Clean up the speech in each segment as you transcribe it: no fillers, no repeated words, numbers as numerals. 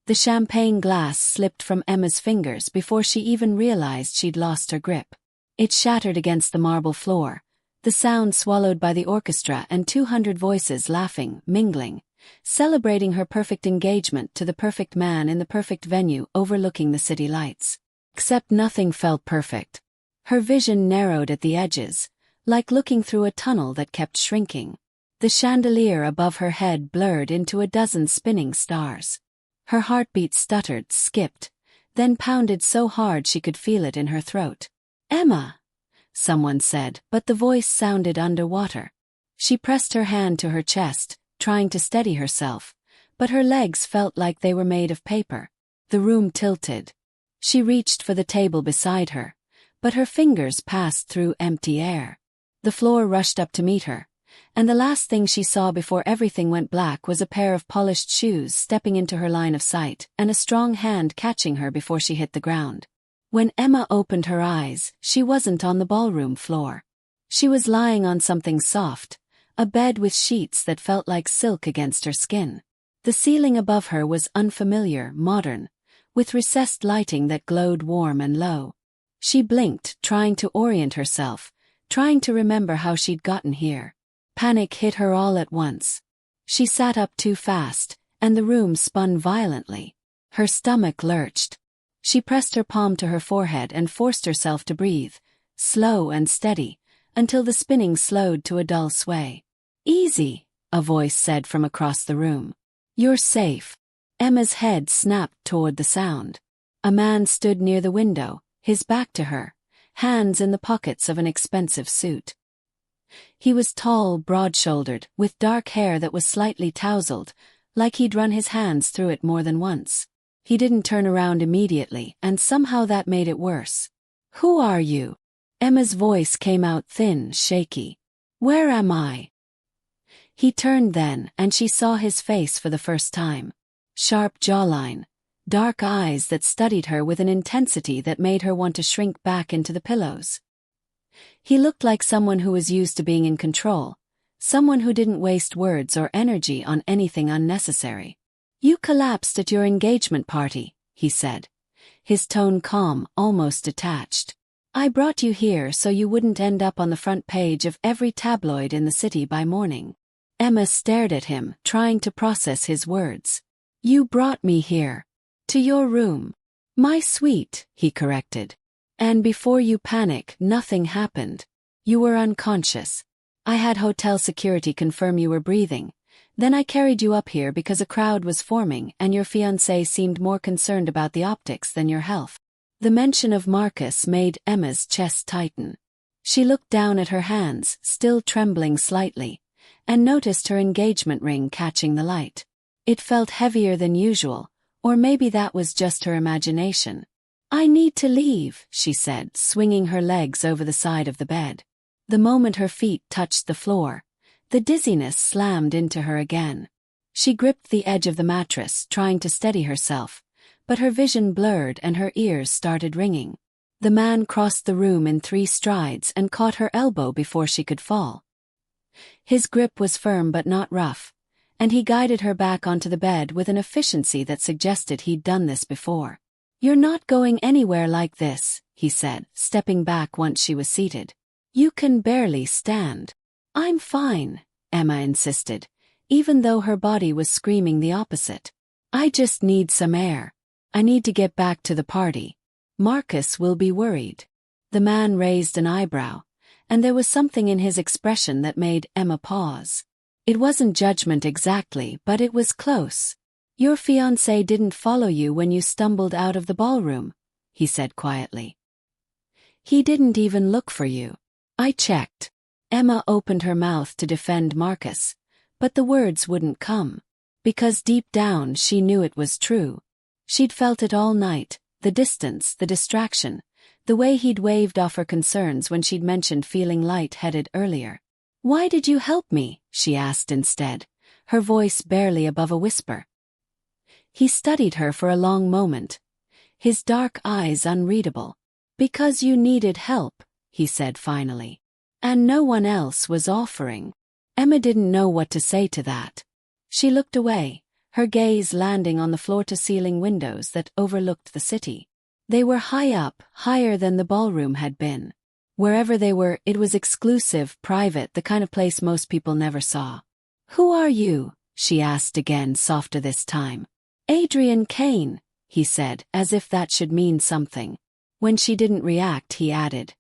The champagne glass slipped from Emma's fingers before she even realized she'd lost her grip. It shattered against the marble floor, the sound swallowed by the orchestra and 200 voices laughing, mingling, celebrating her perfect engagement to the perfect man in the perfect venue overlooking the city lights. Except nothing felt perfect. Her vision narrowed at the edges, like looking through a tunnel that kept shrinking. The chandelier above her head blurred into a dozen spinning stars. Her heartbeat stuttered, skipped, then pounded so hard she could feel it in her throat. "Emma," someone said, but the voice sounded underwater. She pressed her hand to her chest, trying to steady herself, but her legs felt like they were made of paper. The room tilted. She reached for the table beside her, but her fingers passed through empty air. The floor rushed up to meet her, and the last thing she saw before everything went black was a pair of polished shoes stepping into her line of sight and a strong hand catching her before she hit the ground. When Emma opened her eyes, she wasn't on the ballroom floor. She was lying on something soft, a bed with sheets that felt like silk against her skin. The ceiling above her was unfamiliar, modern, with recessed lighting that glowed warm and low. She blinked, trying to orient herself, trying to remember how she'd gotten here. Panic hit her all at once. She sat up too fast, and the room spun violently. Her stomach lurched. She pressed her palm to her forehead and forced herself to breathe, slow and steady, until the spinning slowed to a dull sway. "Easy," a voice said from across the room. "You're safe." Emma's head snapped toward the sound. A man stood near the window, his back to her, hands in the pockets of an expensive suit. He was tall, broad-shouldered, with dark hair that was slightly tousled, like he'd run his hands through it more than once. He didn't turn around immediately, and somehow that made it worse. "Who are you?" Emma's voice came out thin, shaky. "Where am I?" He turned then, and she saw his face for the first time. Sharp jawline, dark eyes that studied her with an intensity that made her want to shrink back into the pillows. He looked like someone who was used to being in control, someone who didn't waste words or energy on anything unnecessary. "You collapsed at your engagement party," he said, his tone calm, almost detached. "I brought you here so you wouldn't end up on the front page of every tabloid in the city by morning." Emma stared at him, trying to process his words. "You brought me here. To your room." "My suite," he corrected. "And before you panic, nothing happened. You were unconscious. I had hotel security confirm you were breathing. Then I carried you up here because a crowd was forming and your fiancé seemed more concerned about the optics than your health." The mention of Marcus made Emma's chest tighten. She looked down at her hands, still trembling slightly, and noticed her engagement ring catching the light. It felt heavier than usual, or maybe that was just her imagination. "I need to leave," she said, swinging her legs over the side of the bed. The moment her feet touched the floor, the dizziness slammed into her again. She gripped the edge of the mattress, trying to steady herself, but her vision blurred and her ears started ringing. The man crossed the room in 3 strides and caught her elbow before she could fall. His grip was firm but not rough, and he guided her back onto the bed with an efficiency that suggested he'd done this before. "You're not going anywhere like this," he said, stepping back once she was seated. "You can barely stand." "I'm fine," Emma insisted, even though her body was screaming the opposite. "I just need some air. I need to get back to the party. Marcus will be worried." The man raised an eyebrow, and there was something in his expression that made Emma pause. It wasn't judgment exactly, but it was close. "Your fiancé didn't follow you when you stumbled out of the ballroom," he said quietly. "He didn't even look for you." "I checked." Emma opened her mouth to defend Marcus, but the words wouldn't come. Because deep down she knew it was true. She'd felt it all night, the distance, the distraction, the way he'd waved off her concerns when she'd mentioned feeling light-headed earlier. "Why did you help me?" she asked instead, her voice barely above a whisper. He studied her for a long moment, his dark eyes unreadable. "Because you needed help," he said finally. "And no one else was offering." Emma didn't know what to say to that. She looked away, her gaze landing on the floor-to-ceiling windows that overlooked the city. They were high up, higher than the ballroom had been. Wherever they were, it was exclusive, private, the kind of place most people never saw. "Who are you?" she asked again, softer this time. "Adrian Kane," he said, as if that should mean something. When she didn't react, he added,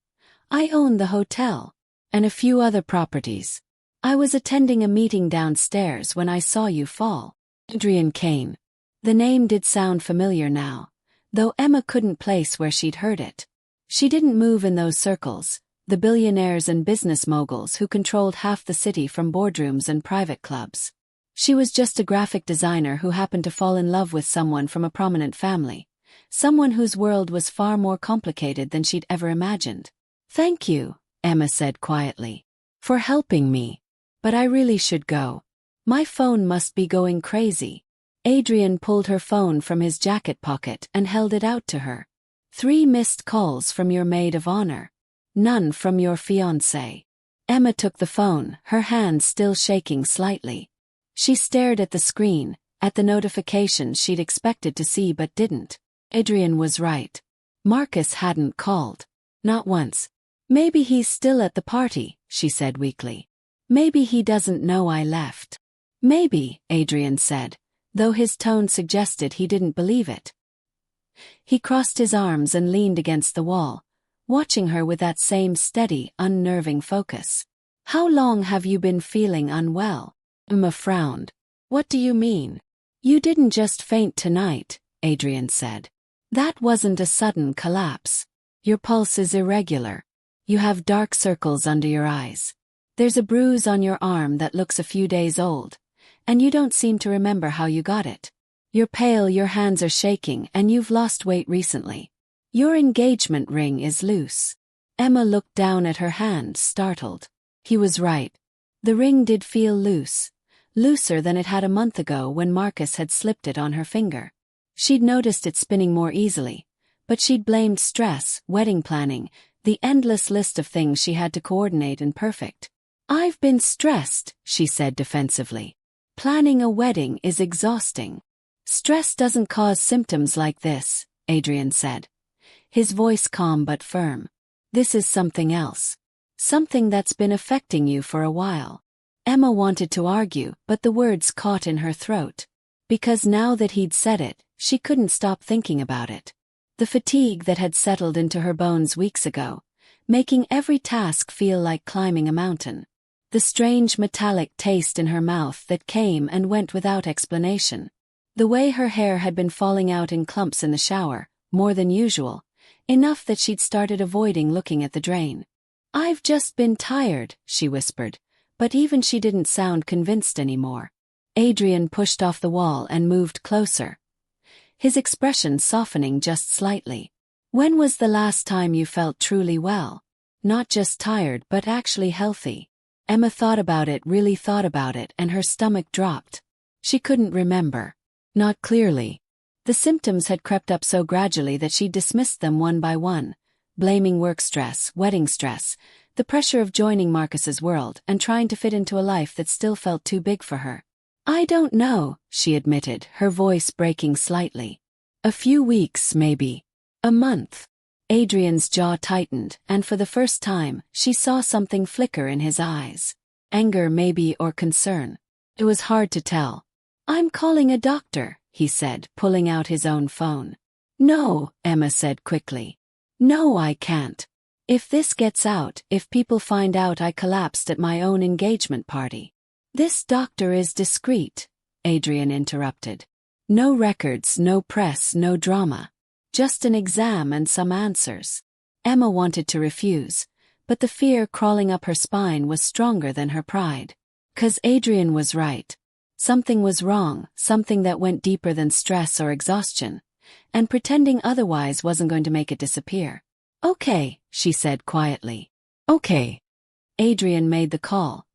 "I own the hotel. And a few other properties. I was attending a meeting downstairs when I saw you fall." Adrian Kane. The name did sound familiar now, though Emma couldn't place where she'd heard it. She didn't move in those circles, the billionaires and business moguls who controlled half the city from boardrooms and private clubs. She was just a graphic designer who happened to fall in love with someone from a prominent family, someone whose world was far more complicated than she'd ever imagined. "Thank you," Emma said quietly, "for helping me. But I really should go. My phone must be going crazy." Adrian pulled her phone from his jacket pocket and held it out to her. "3 missed calls from your maid of honor. None from your fiancé." Emma took the phone, her hand still shaking slightly. She stared at the screen, at the notifications she'd expected to see but didn't. Adrian was right. Marcus hadn't called. Not once. "Maybe he's still at the party," she said weakly. "Maybe he doesn't know I left." "Maybe," Adrian said, though his tone suggested he didn't believe it. He crossed his arms and leaned against the wall, watching her with that same steady, unnerving focus. "How long have you been feeling unwell?" Emma frowned. "What do you mean?" "You didn't just faint tonight," Adrian said. "That wasn't a sudden collapse. Your pulse is irregular. You have dark circles under your eyes. There's a bruise on your arm that looks a few days old, and you don't seem to remember how you got it. You're pale, your hands are shaking, and you've lost weight recently. Your engagement ring is loose." Emma looked down at her hand, startled. He was right. The ring did feel loose, looser than it had a month ago when Marcus had slipped it on her finger. She'd noticed it spinning more easily, but she'd blamed stress, wedding planning, the endless list of things she had to coordinate and perfect. "I've been stressed," she said defensively. "Planning a wedding is exhausting." "Stress doesn't cause symptoms like this," Adrian said, his voice calm but firm. "This is something else. Something that's been affecting you for a while." Emma wanted to argue, but the words caught in her throat. Because now that he'd said it, she couldn't stop thinking about it. The fatigue that had settled into her bones weeks ago, making every task feel like climbing a mountain. The strange metallic taste in her mouth that came and went without explanation. The way her hair had been falling out in clumps in the shower, more than usual, enough that she'd started avoiding looking at the drain. "I've just been tired," she whispered, but even she didn't sound convinced anymore. Adrian pushed off the wall and moved closer, his expression softening just slightly. "When was the last time you felt truly well? Not just tired but actually healthy?" Emma thought about it, really thought about it, and her stomach dropped. She couldn't remember. Not clearly. The symptoms had crept up so gradually that she dismissed them one by one, blaming work stress, wedding stress, the pressure of joining Marcus's world and trying to fit into a life that still felt too big for her. "I don't know," she admitted, her voice breaking slightly. "A few weeks, maybe. A month." Adrian's jaw tightened, and for the first time, she saw something flicker in his eyes. Anger maybe, or concern. It was hard to tell. "I'm calling a doctor," he said, pulling out his own phone. "No," Emma said quickly. "No, I can't. If this gets out, if people find out I collapsed at my own engagement party." "This doctor is discreet," Adrian interrupted. "No records, no press, no drama. Just an exam and some answers." Emma wanted to refuse, but the fear crawling up her spine was stronger than her pride. 'Cause Adrian was right. Something was wrong, something that went deeper than stress or exhaustion, and pretending otherwise wasn't going to make it disappear. "Okay," she said quietly. "Okay." Adrian made the call,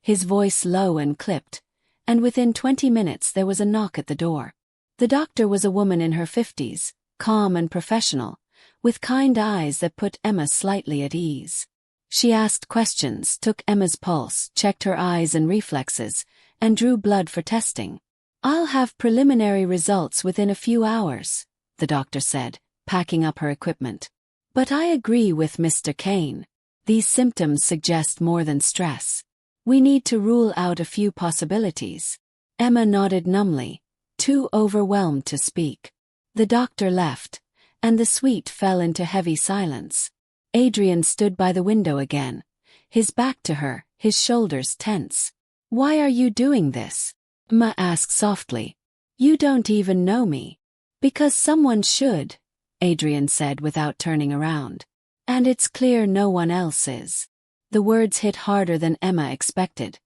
his voice low and clipped, and within 20 minutes there was a knock at the door. The doctor was a woman in her 50s, calm and professional, with kind eyes that put Emma slightly at ease. She asked questions, took Emma's pulse, checked her eyes and reflexes, and drew blood for testing. I'll have preliminary results within a few hours, the doctor said, packing up her equipment. But I agree with Mr. Kane. These symptoms suggest more than stress. We need to rule out a few possibilities. Emma nodded numbly, too overwhelmed to speak. The doctor left, and the suite fell into heavy silence. Adrian stood by the window again, his back to her, his shoulders tense. Why are you doing this? Emma asked softly. You don't even know me. Because someone should, Adrian said without turning around. And it's clear no one else is. The words hit harder than Emma expected,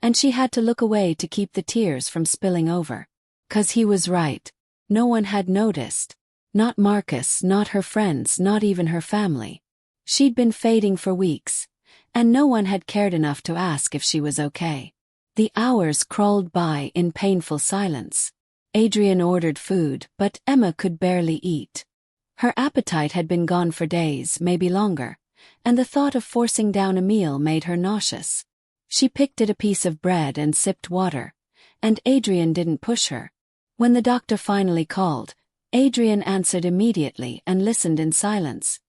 and she had to look away to keep the tears from spilling over. 'Cause he was right. No one had noticed. Not Marcus, not her friends, not even her family. She'd been fading for weeks, and no one had cared enough to ask if she was okay. The hours crawled by in painful silence. Adrian ordered food, but Emma could barely eat. Her appetite had been gone for days, maybe longer, and the thought of forcing down a meal made her nauseous. She picked at a piece of bread and sipped water, and Adrian didn't push her. When the doctor finally called, Adrian answered immediately and listened in silence,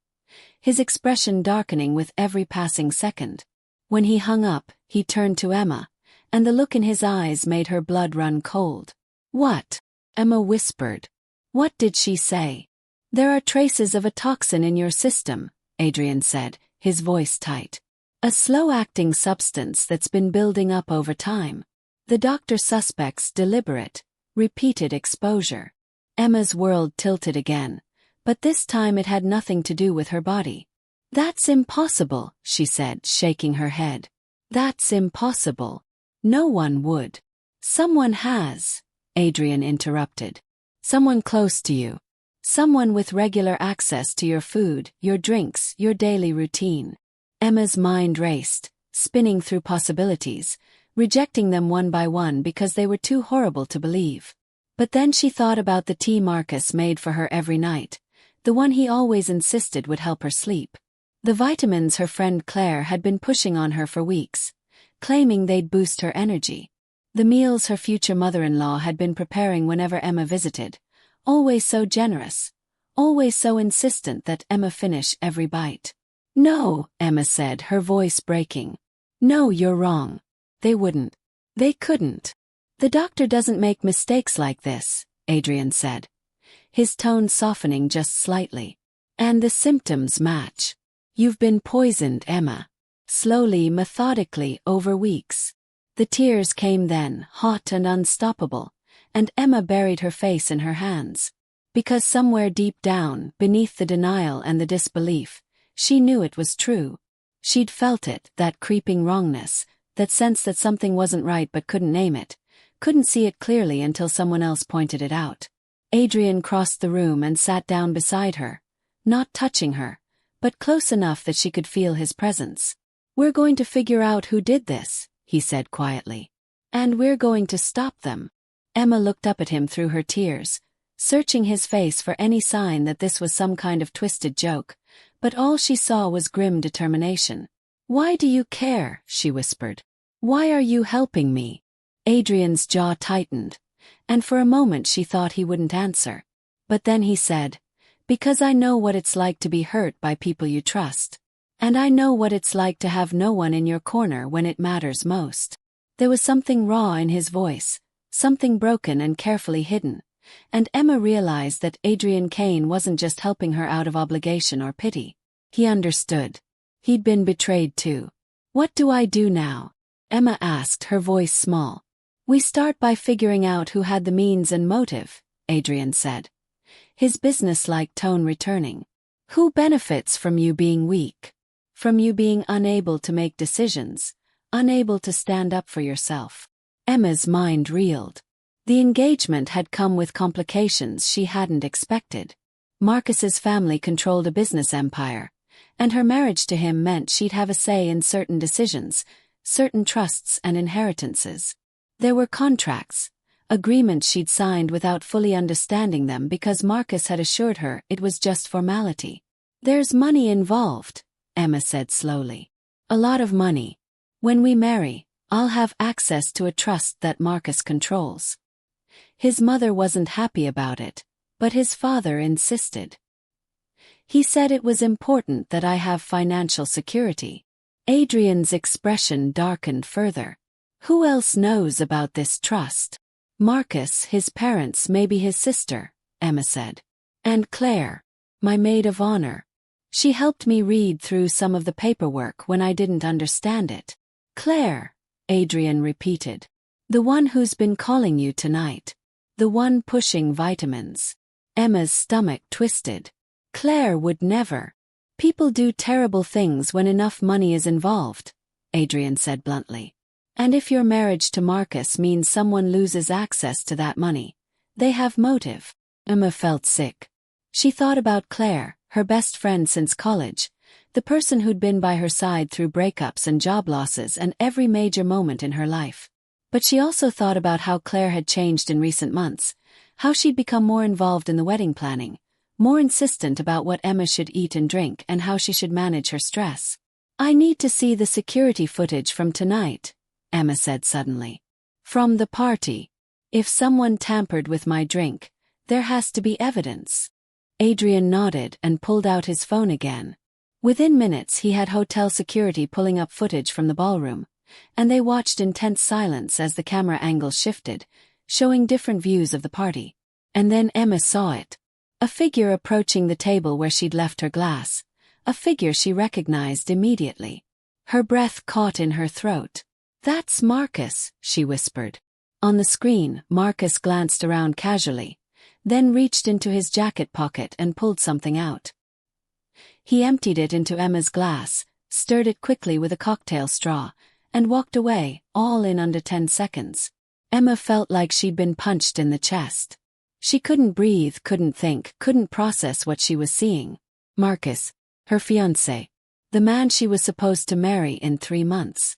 his expression darkening with every passing second. When he hung up, he turned to Emma, and the look in his eyes made her blood run cold. What? Emma whispered. What did she say? There are traces of a toxin in your system, Adrian said, his voice tight. A slow-acting substance that's been building up over time. The doctor suspects deliberate, repeated exposure. Emma's world tilted again, but this time it had nothing to do with her body. That's impossible, she said, shaking her head. That's impossible. No one would. Someone has, Adrian interrupted. Someone close to you. Someone with regular access to your food, your drinks, your daily routine. Emma's mind raced, spinning through possibilities, rejecting them one by one because they were too horrible to believe. But then she thought about the tea Marcus made for her every night, the one he always insisted would help her sleep. The vitamins her friend Claire had been pushing on her for weeks, claiming they'd boost her energy. The meals her future mother-in-law had been preparing whenever Emma visited, always so generous, always so insistent that Emma finish every bite. No, Emma said, her voice breaking. No, you're wrong. They wouldn't. They couldn't. The doctor doesn't make mistakes like this, Adrian said, his tone softening just slightly. And the symptoms match. You've been poisoned, Emma. Slowly, methodically, over weeks. The tears came then, hot and unstoppable, and Emma buried her face in her hands. Because somewhere deep down, beneath the denial and the disbelief, she knew it was true. She'd felt it, that creeping wrongness, that sense that something wasn't right but couldn't name it, couldn't see it clearly until someone else pointed it out. Adrian crossed the room and sat down beside her, not touching her, but close enough that she could feel his presence. We're going to figure out who did this, he said quietly. And we're going to stop them. Emma looked up at him through her tears, searching his face for any sign that this was some kind of twisted joke, but all she saw was grim determination. Why do you care? She whispered. Why are you helping me? Adrian's jaw tightened, and for a moment she thought he wouldn't answer. But then he said, because I know what it's like to be hurt by people you trust. And I know what it's like to have no one in your corner when it matters most. There was something raw in his voice, something broken and carefully hidden, and Emma realized that Adrian Kane wasn't just helping her out of obligation or pity. He understood. He'd been betrayed too. What do I do now? Emma asked, her voice small. We start by figuring out who had the means and motive, Adrian said, his businesslike tone returning. Who benefits from you being weak? From you being unable to make decisions, unable to stand up for yourself. Emma's mind reeled. The engagement had come with complications she hadn't expected. Marcus's family controlled a business empire, and her marriage to him meant she'd have a say in certain decisions, certain trusts and inheritances. There were contracts, agreements she'd signed without fully understanding them because Marcus had assured her it was just formality. There's money involved, Emma said slowly. A lot of money. When we marry, I'll have access to a trust that Marcus controls. His mother wasn't happy about it, but his father insisted. He said it was important that I have financial security. Adrian's expression darkened further. Who else knows about this trust? Marcus, his parents, maybe his sister, Emma said. And Claire, my maid of honor. She helped me read through some of the paperwork when I didn't understand it. Claire, Adrian repeated. The one who's been calling you tonight. The one pushing vitamins. Emma's stomach twisted. Claire would never. People do terrible things when enough money is involved, Adrian said bluntly. And if your marriage to Marcus means someone loses access to that money, they have motive. Emma felt sick. She thought about Claire, her best friend since college, the person who'd been by her side through breakups and job losses and every major moment in her life. But she also thought about how Claire had changed in recent months, how she'd become more involved in the wedding planning, more insistent about what Emma should eat and drink and how she should manage her stress. I need to see the security footage from tonight, Emma said suddenly. From the party. If someone tampered with my drink, there has to be evidence. Adrian nodded and pulled out his phone again. Within minutes he had hotel security pulling up footage from the ballroom, and they watched in tense silence as the camera angles shifted, showing different views of the party. And then Emma saw it. A figure approaching the table where she'd left her glass, a figure she recognized immediately. Her breath caught in her throat. That's Marcus, she whispered. On the screen, Marcus glanced around casually, then reached into his jacket pocket and pulled something out. He emptied it into Emma's glass, stirred it quickly with a cocktail straw, and walked away, all in under 10 seconds. Emma felt like she'd been punched in the chest. She couldn't breathe, couldn't think, couldn't process what she was seeing. Marcus, her fiancé, the man she was supposed to marry in 3 months.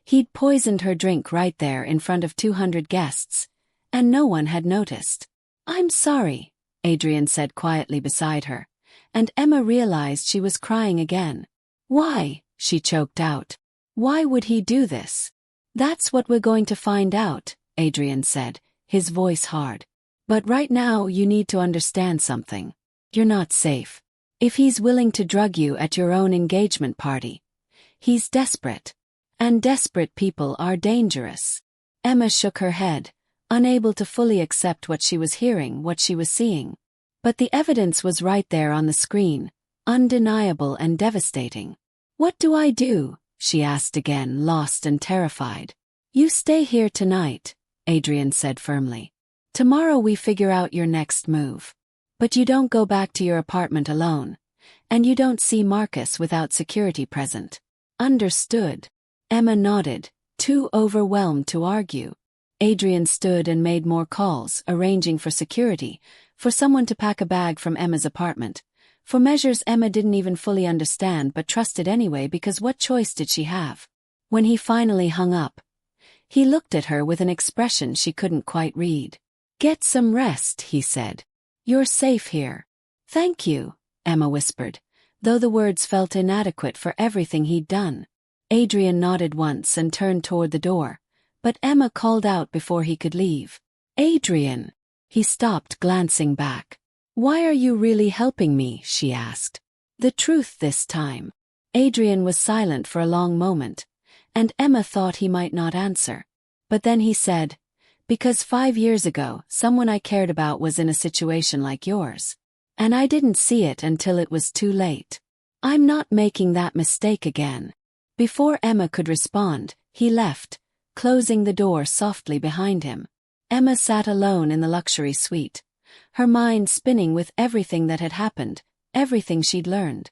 He'd poisoned her drink right there in front of 200 guests, and no one had noticed. I'm sorry, Adrian said quietly beside her, and Emma realized she was crying again. Why? She choked out. Why would he do this? That's what we're going to find out, Adrian said, his voice hard. But right now you need to understand something. You're not safe. If he's willing to drug you at your own engagement party, he's desperate. And desperate people are dangerous. Emma shook her head, unable to fully accept what she was hearing, what she was seeing. But the evidence was right there on the screen, undeniable and devastating. What do I do? She asked again, lost and terrified. You stay here tonight, Adrian said firmly. Tomorrow we figure out your next move. But you don't go back to your apartment alone. And you don't see Marcus without security present. Understood. Emma nodded, too overwhelmed to argue. Adrian stood and made more calls, arranging for security, for someone to pack a bag from Emma's apartment, for measures Emma didn't even fully understand but trusted anyway because what choice did she have? When he finally hung up, he looked at her with an expression she couldn't quite read. Get some rest, he said. You're safe here. Thank you, Emma whispered, though the words felt inadequate for everything he'd done. Adrian nodded once and turned toward the door, but Emma called out before he could leave. Adrian! He stopped, glancing back. Why are you really helping me? She asked. The truth this time. Adrian was silent for a long moment, and Emma thought he might not answer. But then he said, because 5 years ago, someone I cared about was in a situation like yours. And I didn't see it until it was too late. I'm not making that mistake again. Before Emma could respond, he left, closing the door softly behind him. Emma sat alone in the luxury suite, her mind spinning with everything that had happened, everything she'd learned.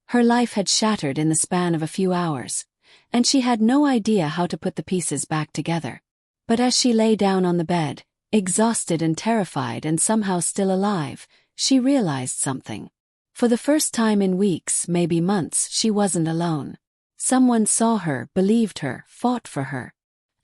Her life had shattered in the span of a few hours, and she had no idea how to put the pieces back together. But as she lay down on the bed, exhausted and terrified and somehow still alive, she realized something. For the first time in weeks, maybe months, she wasn't alone. Someone saw her, believed her, fought for her.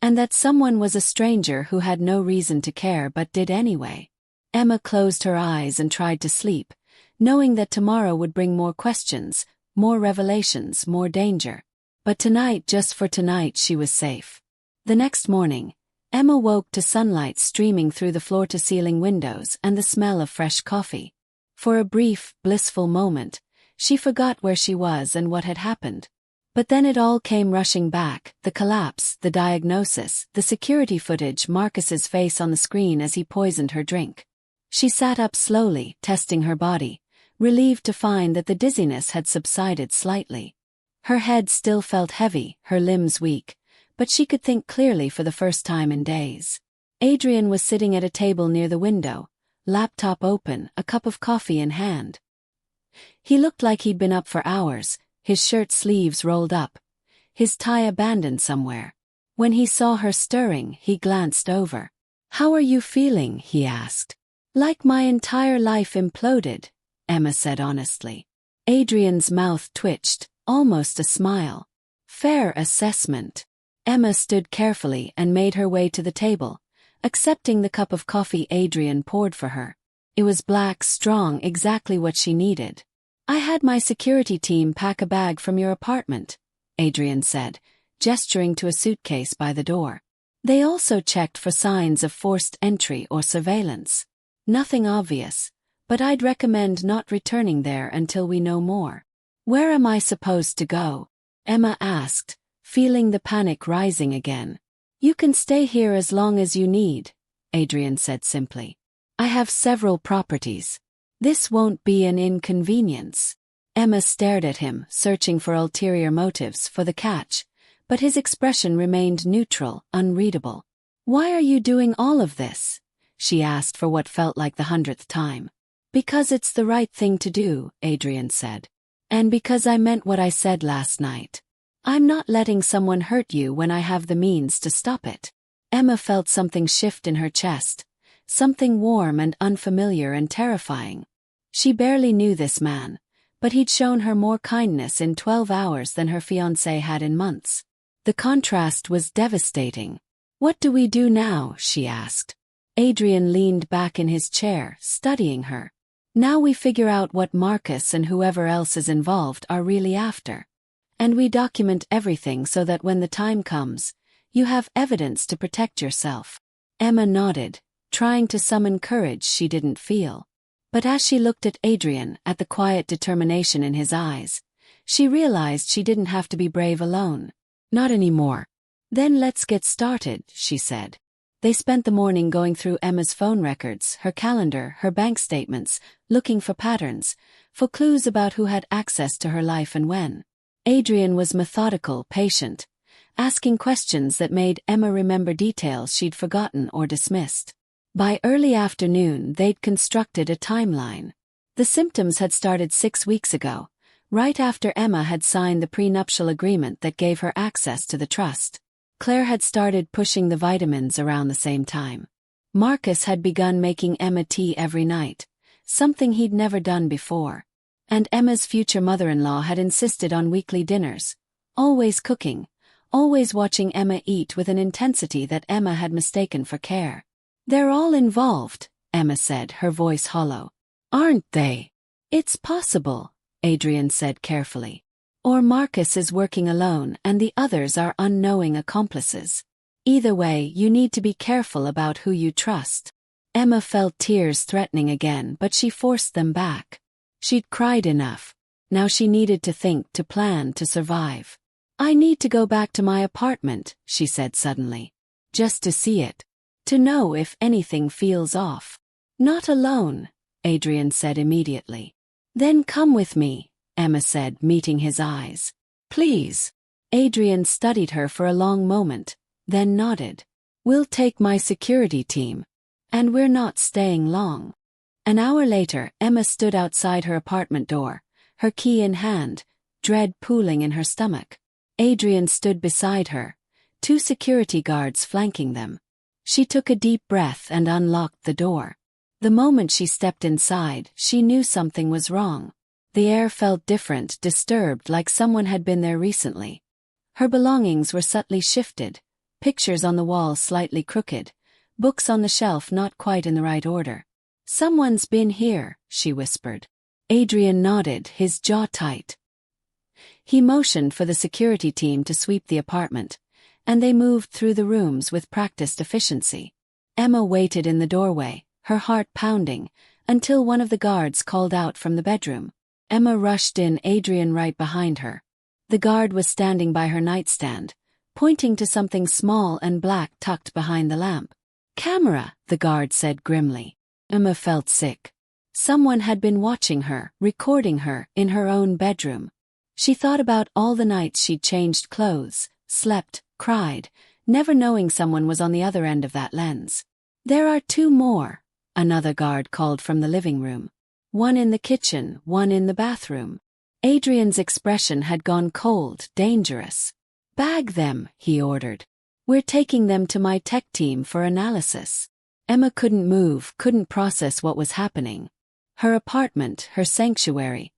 And that someone was a stranger who had no reason to care but did anyway. Emma closed her eyes and tried to sleep, knowing that tomorrow would bring more questions, more revelations, more danger. But tonight, just for tonight, she was safe. The next morning, Emma woke to sunlight streaming through the floor-to-ceiling windows and the smell of fresh coffee. For a brief, blissful moment, she forgot where she was and what had happened. But then it all came rushing back, the collapse, the diagnosis, the security footage, Marcus's face on the screen as he poisoned her drink. She sat up slowly, testing her body, relieved to find that the dizziness had subsided slightly. Her head still felt heavy, her limbs weak, but she could think clearly for the first time in days. Adrian was sitting at a table near the window, laptop open, a cup of coffee in hand. He looked like he'd been up for hours, his shirt sleeves rolled up, his tie abandoned somewhere. When he saw her stirring, he glanced over. "How are you feeling?" he asked. "Like my entire life imploded," Emma said honestly. Adrian's mouth twitched, almost a smile. "Fair assessment." Emma stood carefully and made her way to the table, accepting the cup of coffee Adrian poured for her. It was black, strong, exactly what she needed. "I had my security team pack a bag from your apartment," Adrian said, gesturing to a suitcase by the door. "They also checked for signs of forced entry or surveillance. Nothing obvious, but I'd recommend not returning there until we know more." "Where am I supposed to go?" Emma asked, feeling the panic rising again. "You can stay here as long as you need," Adrian said simply. "I have several properties. This won't be an inconvenience." Emma stared at him, searching for ulterior motives for the catch, but his expression remained neutral, unreadable. "Why are you doing all of this?" she asked for what felt like the 100th time. "Because it's the right thing to do," Adrian said. "And because I meant what I said last night. I'm not letting someone hurt you when I have the means to stop it." Emma felt something shift in her chest, something warm and unfamiliar and terrifying. She barely knew this man, but he'd shown her more kindness in 12 hours than her fiancé had in months. The contrast was devastating. "What do we do now?" she asked. Adrian leaned back in his chair, studying her. "Now we figure out what Marcus and whoever else is involved are really after. And we document everything so that when the time comes, you have evidence to protect yourself." Emma nodded, trying to summon courage she didn't feel. But as she looked at Adrian, at the quiet determination in his eyes, she realized she didn't have to be brave alone. "Not anymore." "Then let's get started," she said. They spent the morning going through Emma's phone records, her calendar, her bank statements, looking for patterns, for clues about who had access to her life and when. Adrian was methodical, patient, asking questions that made Emma remember details she'd forgotten or dismissed. By early afternoon, they'd constructed a timeline. The symptoms had started 6 weeks ago, right after Emma had signed the prenuptial agreement that gave her access to the trust. Claire had started pushing the vitamins around the same time. Marcus had begun making Emma tea every night, something he'd never done before. And Emma's future mother-in-law had insisted on weekly dinners, always cooking, always watching Emma eat with an intensity that Emma had mistaken for care. "They're all involved," Emma said, her voice hollow. "Aren't they?" "It's possible," Adrian said carefully. "Or Marcus is working alone and the others are unknowing accomplices. Either way, you need to be careful about who you trust." Emma felt tears threatening again, but she forced them back. She'd cried enough. Now she needed to think, to plan, to survive. "I need to go back to my apartment," she said suddenly. "Just to see it. To know if anything feels off." "Not alone," Adrian said immediately. "Then come with me," Emma said, meeting his eyes. "Please." Adrian studied her for a long moment, then nodded. "We'll take my security team. And we're not staying long." An hour later, Emma stood outside her apartment door, her key in hand, dread pooling in her stomach. Adrian stood beside her, 2 security guards flanking them. She took a deep breath and unlocked the door. The moment she stepped inside, she knew something was wrong. The air felt different, disturbed, like someone had been there recently. Her belongings were subtly shifted, pictures on the wall slightly crooked, books on the shelf not quite in the right order. "Someone's been here," she whispered. Adrian nodded, his jaw tight. He motioned for the security team to sweep the apartment, and they moved through the rooms with practiced efficiency. Emma waited in the doorway, her heart pounding, until one of the guards called out from the bedroom. Emma rushed in, Adrian right behind her. The guard was standing by her nightstand, pointing to something small and black tucked behind the lamp. "Camera," the guard said grimly. Emma felt sick. Someone had been watching her, recording her, in her own bedroom. She thought about all the nights she'd changed clothes, slept, cried, never knowing someone was on the other end of that lens. "There are two more," another guard called from the living room. "One in the kitchen, one in the bathroom." Adrian's expression had gone cold, dangerous. "Bag them," he ordered. "We're taking them to my tech team for analysis." Emma couldn't move, couldn't process what was happening. Her apartment, her sanctuary,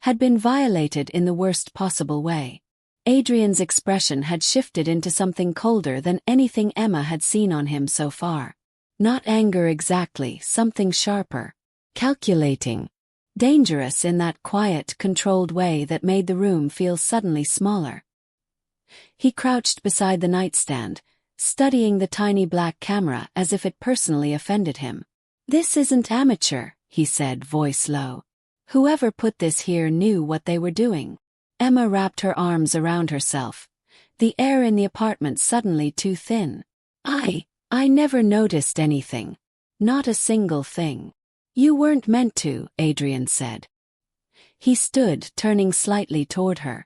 had been violated in the worst possible way. Adrian's expression had shifted into something colder than anything Emma had seen on him so far. Not anger exactly, something sharper. Calculating. Dangerous in that quiet, controlled way that made the room feel suddenly smaller. He crouched beside the nightstand, studying the tiny black camera as if it personally offended him. "This isn't amateur," he said, voice low. "Whoever put this here knew what they were doing." Emma wrapped her arms around herself, the air in the apartment suddenly too thin. I never noticed anything. Not a single thing." "You weren't meant to," Adrian said. He stood, turning slightly toward her.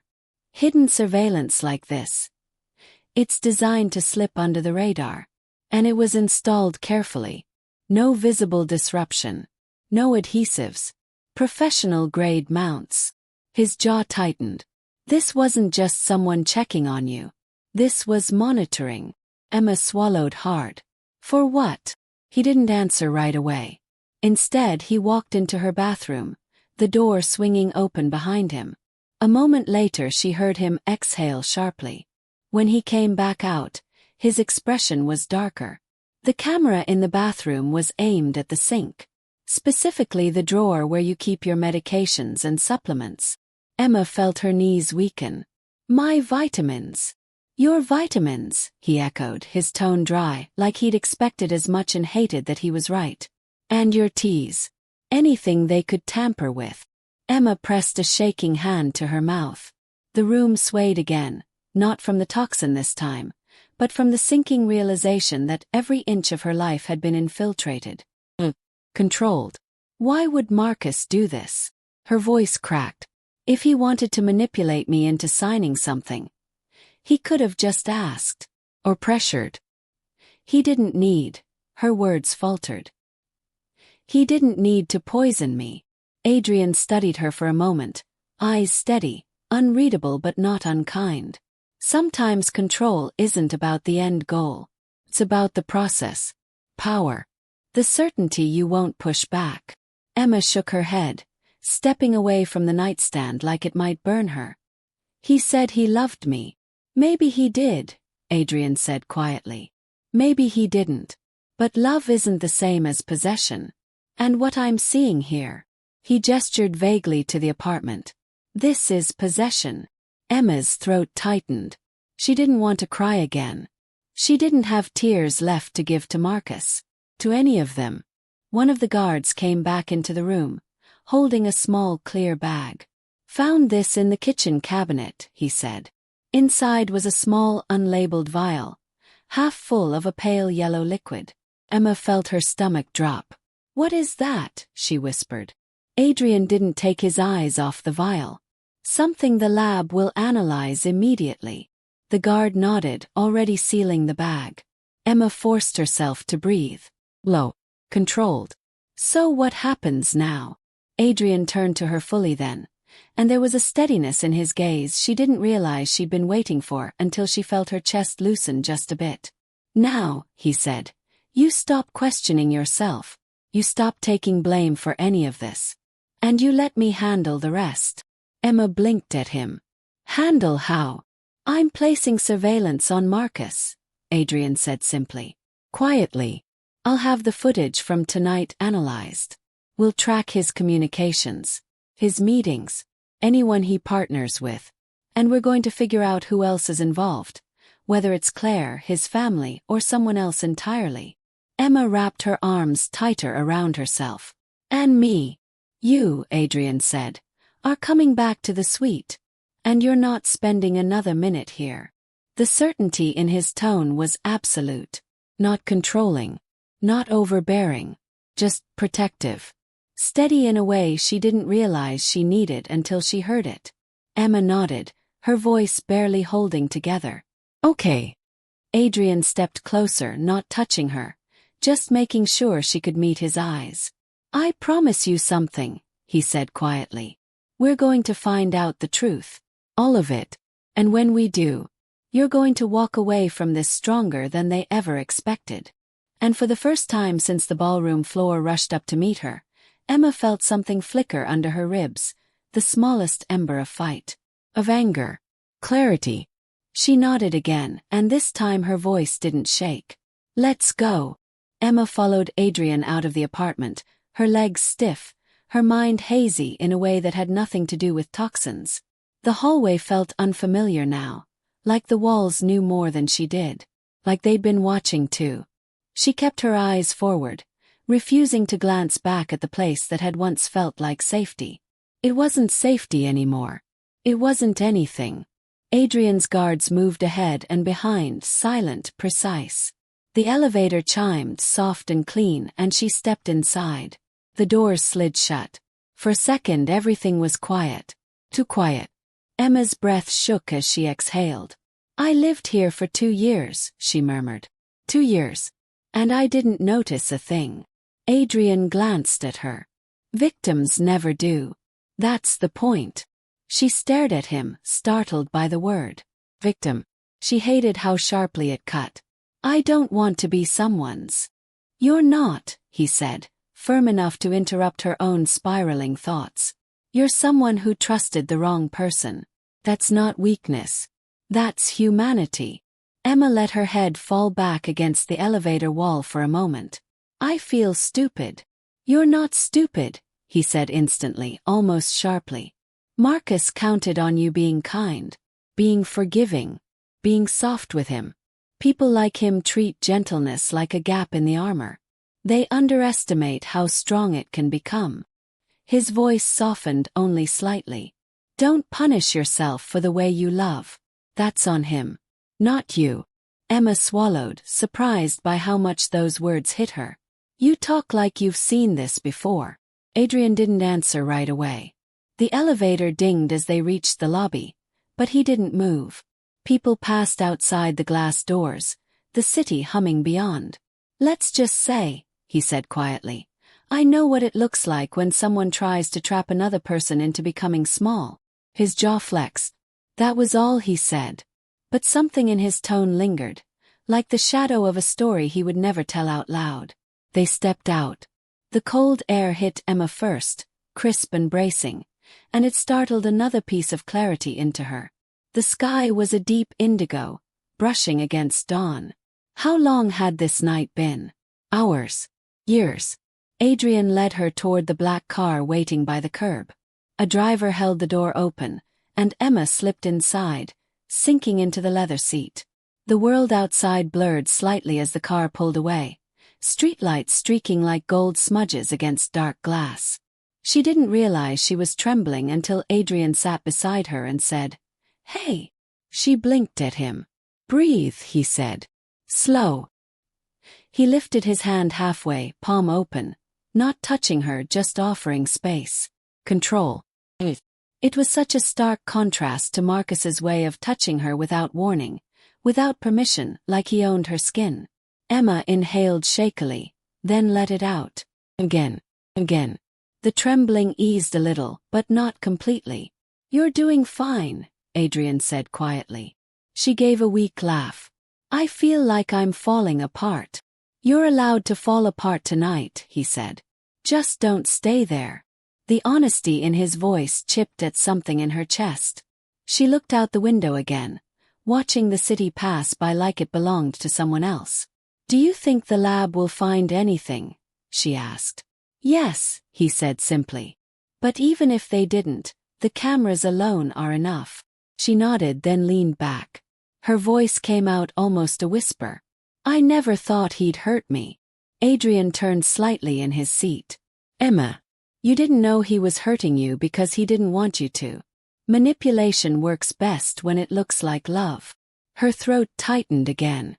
"Hidden surveillance like this. It's designed to slip under the radar. And it was installed carefully. No visible disruption. No adhesives. Professional-grade mounts." His jaw tightened. "This wasn't just someone checking on you. This was monitoring." Emma swallowed hard. "For what?" He didn't answer right away. Instead, he walked into her bathroom, the door swinging open behind him. A moment later she heard him exhale sharply. When he came back out, his expression was darker. The camera in the bathroom was aimed at the sink. Specifically the drawer where you keep your medications and supplements. Emma felt her knees weaken. "My vitamins." "Your vitamins," he echoed, his tone dry, like he'd expected as much and hated that he was right. "And your teas. Anything they could tamper with." Emma pressed a shaking hand to her mouth. The room swayed again, not from the toxin this time, but from the sinking realization that every inch of her life had been infiltrated. Controlled. Why would Marcus do this? Her voice cracked. If he wanted to manipulate me into signing something, he could have just asked. Or pressured. He didn't need. Her words faltered. He didn't need to poison me. Adrian studied her for a moment, eyes steady, unreadable but not unkind. Sometimes control isn't about the end goal. It's about the process. Power. The certainty you won't push back. Emma shook her head, stepping away from the nightstand like it might burn her. "He said he loved me." "Maybe he did," Adrian said quietly. "Maybe he didn't. But love isn't the same as possession. And what I'm seeing here." He gestured vaguely to the apartment. "This is possession." Emma's throat tightened. She didn't want to cry again. She didn't have tears left to give to Marcus. To any of them. One of the guards came back into the room, holding a small clear bag. "Found this in the kitchen cabinet," he said. Inside was a small unlabeled vial, half full of a pale yellow liquid. Emma felt her stomach drop. "What is that?" she whispered. Adrian didn't take his eyes off the vial. "Something the lab will analyze immediately." The guard nodded, already sealing the bag. Emma forced herself to breathe. Low. Controlled. "So what happens now?" Adrian turned to her fully then, and there was a steadiness in his gaze she didn't realize she'd been waiting for until she felt her chest loosen just a bit. "Now," he said, "you stop questioning yourself. You stop taking blame for any of this. And you let me handle the rest." Emma blinked at him. "Handle how?" "I'm placing surveillance on Marcus," Adrian said simply. Quietly. "I'll have the footage from tonight analyzed. We'll track his communications, his meetings, anyone he partners with. And we're going to figure out who else is involved. whether it's Claire, his family, or someone else entirely. Emma wrapped her arms tighter around herself. "And me. You," Adrian said, "are coming back to the suite. And you're not spending another minute here." The certainty in his tone was absolute. Not controlling. Not overbearing. Just protective. Steady in a way she didn't realize she needed until she heard it. Emma nodded, her voice barely holding together. "Okay." Adrian stepped closer, not touching her, just making sure she could meet his eyes. "I promise you something," he said quietly. "We're going to find out the truth. All of it. And when we do, you're going to walk away from this stronger than they ever expected." And for the first time since the ballroom floor rushed up to meet her, Emma felt something flicker under her ribs, the smallest ember of fight. Of anger. Clarity. She nodded again, and this time her voice didn't shake. "Let's go." Emma followed Adrian out of the apartment, her legs stiff, her mind hazy in a way that had nothing to do with toxins. The hallway felt unfamiliar now, like the walls knew more than she did, like they'd been watching too. She kept her eyes forward, refusing to glance back at the place that had once felt like safety. It wasn't safety anymore. It wasn't anything. Adrian's guards moved ahead and behind, silent, precise. The elevator chimed, soft and clean, and she stepped inside. The doors slid shut. For a second everything was quiet. Too quiet. Emma's breath shook as she exhaled. "I lived here for 2 years," she murmured. 2 years. And I didn't notice a thing. Adrian glanced at her. Victims never do. That's the point. She stared at him, startled by the word. Victim. She hated how sharply it cut. "I don't want to be someone's." "You're not," he said, firm enough to interrupt her own spiraling thoughts. "You're someone who trusted the wrong person. That's not weakness. That's humanity." Emma let her head fall back against the elevator wall for a moment. "I feel stupid." "You're not stupid," he said instantly, almost sharply. "Marcus counted on you being kind, being forgiving, being soft with him. People like him treat gentleness like a gap in the armor. They underestimate how strong it can become." His voice softened only slightly. "Don't punish yourself for the way you love. That's on him. Not you." Emma swallowed, surprised by how much those words hit her. "You talk like you've seen this before." Adrian didn't answer right away. The elevator dinged as they reached the lobby, but he didn't move. People passed outside the glass doors, the city humming beyond. "Let's just say," he said quietly, "I know what it looks like when someone tries to trap another person into becoming small." His jaw flexed. That was all he said. But something in his tone lingered, like the shadow of a story he would never tell out loud. They stepped out. The cold air hit Emma first, crisp and bracing, and it startled another piece of clarity into her. The sky was a deep indigo, brushing against dawn. How long had this night been? Hours? Years? Adrian led her toward the black car waiting by the curb. A driver held the door open, and Emma slipped inside, sinking into the leather seat. The world outside blurred slightly as the car pulled away, streetlights streaking like gold smudges against dark glass. She didn't realize she was trembling until Adrian sat beside her and said, "Hey." She blinked at him. "Breathe," he said. "Slow." He lifted his hand halfway, palm open, not touching her, just offering space. Control. It was such a stark contrast to Marcus's way of touching her without warning, without permission, like he owned her skin. Emma inhaled shakily, then let it out. Again. The trembling eased a little, but not completely. "You're doing fine," Adrian said quietly. She gave a weak laugh. "I feel like I'm falling apart." "You're allowed to fall apart tonight," he said. "Just don't stay there." The honesty in his voice chipped at something in her chest. She looked out the window again, watching the city pass by like it belonged to someone else. "Do you think the lab will find anything?" she asked. "Yes," he said simply. "But even if they didn't, the cameras alone are enough." She nodded, then leaned back. Her voice came out almost a whisper. I never thought he'd hurt me. Adrian turned slightly in his seat. Emma, you didn't know he was hurting you because he didn't want you to. Manipulation works best when it looks like love. Her throat tightened again.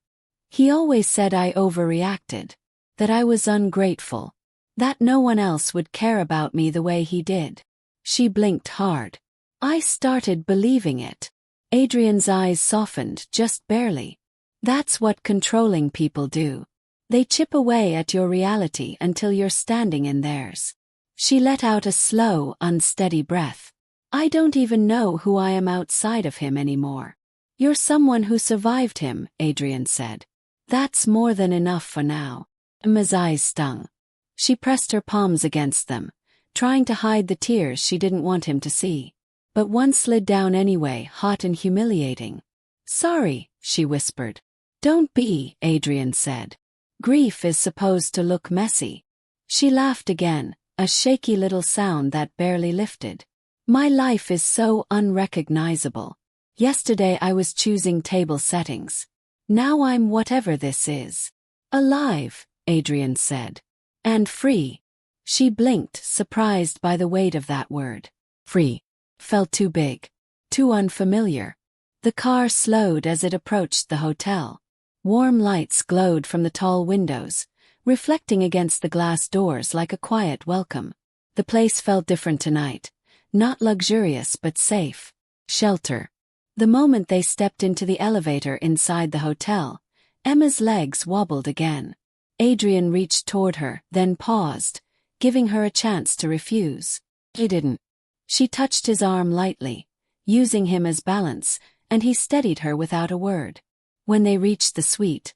He always said I overreacted. That I was ungrateful. That no one else would care about me the way he did. She blinked hard. I started believing it. Adrian's eyes softened just barely. That's what controlling people do. They chip away at your reality until you're standing in theirs. She let out a slow, unsteady breath. I don't even know who I am outside of him anymore. You're someone who survived him, Adrian said. That's more than enough for now. Emma's eyes stung. She pressed her palms against them, trying to hide the tears she didn't want him to see. But one slid down anyway, hot and humiliating. Sorry, she whispered. Don't be, Adrian said. Grief is supposed to look messy. She laughed again, a shaky little sound that barely lifted. My life is so unrecognizable. Yesterday I was choosing table settings. Now I'm whatever this is. Alive, Adrian said. And free. She blinked, surprised by the weight of that word. Free. Felt too big. Too unfamiliar. The car slowed as it approached the hotel. Warm lights glowed from the tall windows, reflecting against the glass doors like a quiet welcome. The place felt different tonight. Not luxurious but safe. Shelter. The moment they stepped into the elevator inside the hotel, Emma's legs wobbled again. Adrian reached toward her, then paused, giving her a chance to refuse. He didn't. She touched his arm lightly, using him as balance, and he steadied her without a word. When they reached the suite,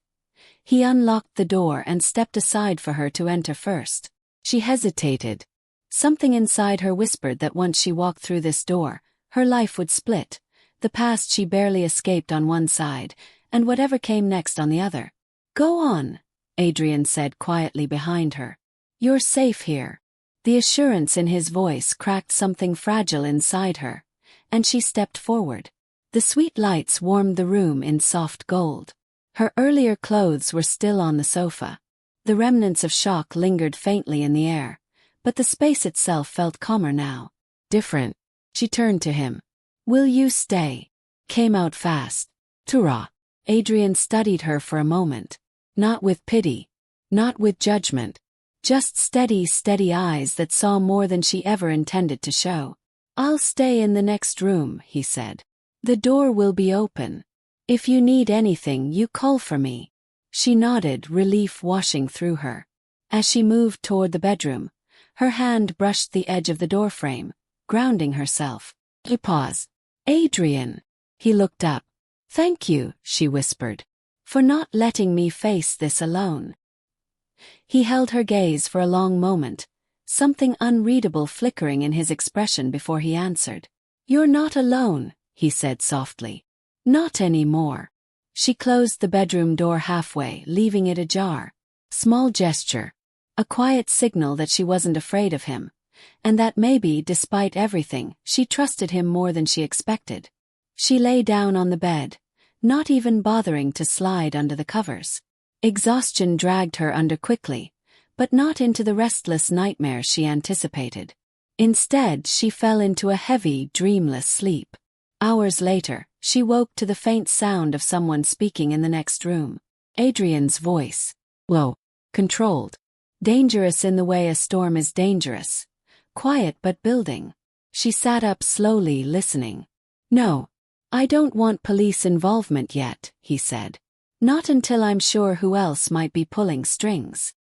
he unlocked the door and stepped aside for her to enter first. She hesitated. Something inside her whispered that once she walked through this door, her life would split. The past she barely escaped on one side, and whatever came next on the other. Go on, Adrian said quietly behind her. You're safe here. The assurance in his voice cracked something fragile inside her, and she stepped forward. The sweet lights warmed the room in soft gold. Her earlier clothes were still on the sofa. The remnants of shock lingered faintly in the air, but the space itself felt calmer now. Different. She turned to him. Will you stay? Came out fast. Tura. Adrian studied her for a moment. Not with pity. Not with judgment. Just steady eyes that saw more than she ever intended to show. I'll stay in the next room, he said. The door will be open. If you need anything, you call for me. She nodded, relief washing through her. As she moved toward the bedroom, her hand brushed the edge of the doorframe, grounding herself. He paused. Adrian. He looked up. Thank you, she whispered, for not letting me face this alone. He held her gaze for a long moment, something unreadable flickering in his expression before he answered. You're not alone, he said softly. Not anymore. She closed the bedroom door halfway, leaving it ajar. Small gesture. A quiet signal that she wasn't afraid of him, and that maybe, despite everything, she trusted him more than she expected. She lay down on the bed, not even bothering to slide under the covers. Exhaustion dragged her under quickly, but not into the restless nightmare she anticipated. Instead, she fell into a heavy, dreamless sleep. Hours later, she woke to the faint sound of someone speaking in the next room. Adrian's voice. Low. Controlled. Dangerous in the way a storm is dangerous. Quiet but building. She sat up slowly, listening. No. I don't want police involvement yet, he said. Not until I'm sure who else might be pulling strings.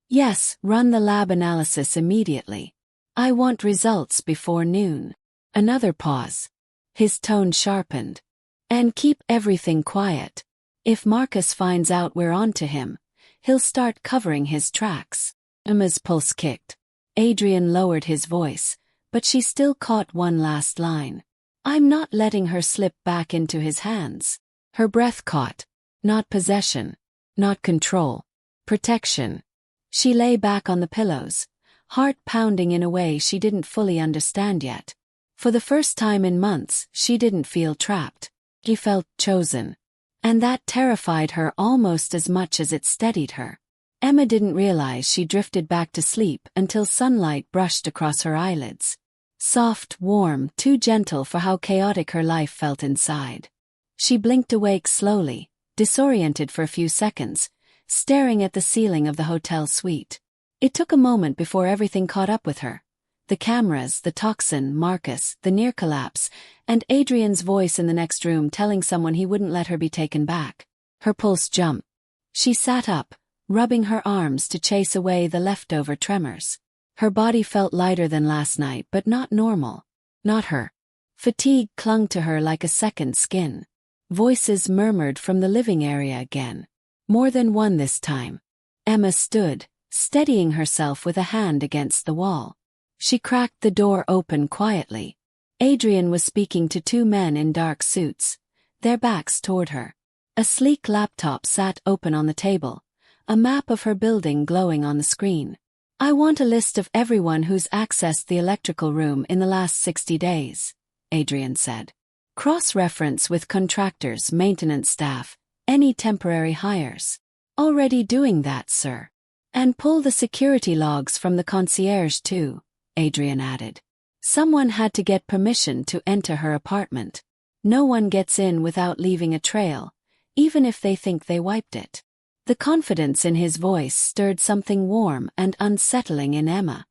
Yes, run the lab analysis immediately. I want results before noon. Another pause. His tone sharpened. And keep everything quiet. If Marcus finds out we're on to him, he'll start covering his tracks. Emma's pulse kicked. Adrian lowered his voice, but she still caught one last line. I'm not letting her slip back into his hands. Her breath caught. Not possession. Not control. Protection. She lay back on the pillows, heart pounding in a way she didn't fully understand yet. For the first time in months, she didn't feel trapped. She felt chosen. And that terrified her almost as much as it steadied her. Emma didn't realize she drifted back to sleep until sunlight brushed across her eyelids. Soft, warm, too gentle for how chaotic her life felt inside. She blinked awake slowly, disoriented for a few seconds, staring at the ceiling of the hotel suite. It took a moment before everything caught up with her. The cameras, the toxin, Marcus, the near collapse, and Adrian's voice in the next room telling someone he wouldn't let her be taken back. Her pulse jumped. She sat up, rubbing her arms to chase away the leftover tremors. Her body felt lighter than last night, but not normal. Not her. Fatigue clung to her like a second skin. Voices murmured from the living area again. More than one this time. Emma stood, steadying herself with a hand against the wall. She cracked the door open quietly. Adrian was speaking to two men in dark suits, their backs toward her. A sleek laptop sat open on the table, a map of her building glowing on the screen. "I want a list of everyone who's accessed the electrical room in the last 60 days, Adrian said. "Cross-reference with contractors, maintenance staff, any temporary hires." "Already doing that, sir. And pull the security logs from the concierge too," Adrian added. Someone had to get permission to enter her apartment. No one gets in without leaving a trail, even if they think they wiped it. The confidence in his voice stirred something warm and unsettling in Emma.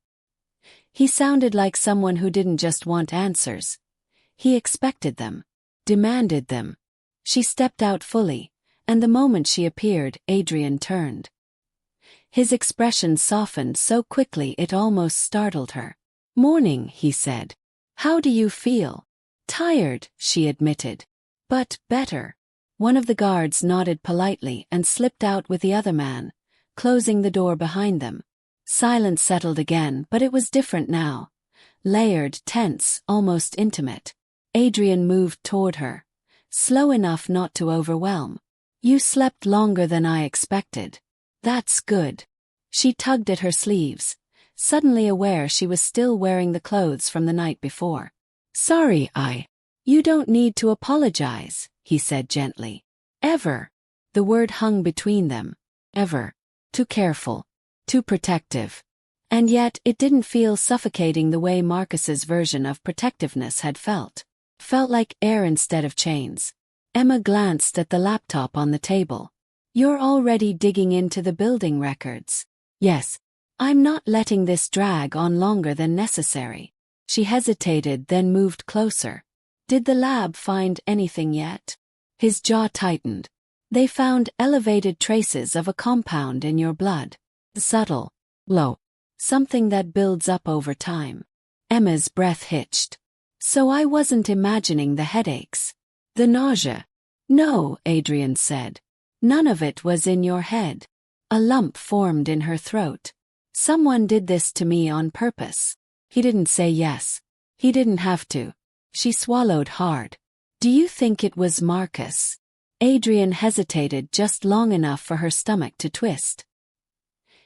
He sounded like someone who didn't just want answers. He expected them, demanded them. She stepped out fully, and the moment she appeared, Adrian turned. His expression softened so quickly it almost startled her. "Morning," he said. "How do you feel?" "Tired," she admitted. "But better." One of the guards nodded politely and slipped out with the other man, closing the door behind them. Silence settled again, but it was different now. Layered, tense, almost intimate. Adrian moved toward her, slow enough not to overwhelm. "You slept longer than I expected." "That's good." She tugged at her sleeves, suddenly aware she was still wearing the clothes from the night before. "Sorry, You don't need to apologize," he said gently. "Ever." The word hung between them. Ever. Too careful. Too protective. And yet it didn't feel suffocating the way Marcus's version of protectiveness had felt. Felt like air instead of chains. Emma glanced at the laptop on the table. "You're already digging into the building records." "Yes. I'm not letting this drag on longer than necessary." She hesitated, then moved closer. "Did the lab find anything yet?" His jaw tightened. "They found elevated traces of a compound in your blood. Subtle. Low. Something that builds up over time." Emma's breath hitched. "So I wasn't imagining the headaches. The nausea." "No," Adrian said. "None of it was in your head." A lump formed in her throat. "Someone did this to me on purpose." He didn't say yes. He didn't have to. She swallowed hard. "Do you think it was Marcus?" Adrian hesitated just long enough for her stomach to twist.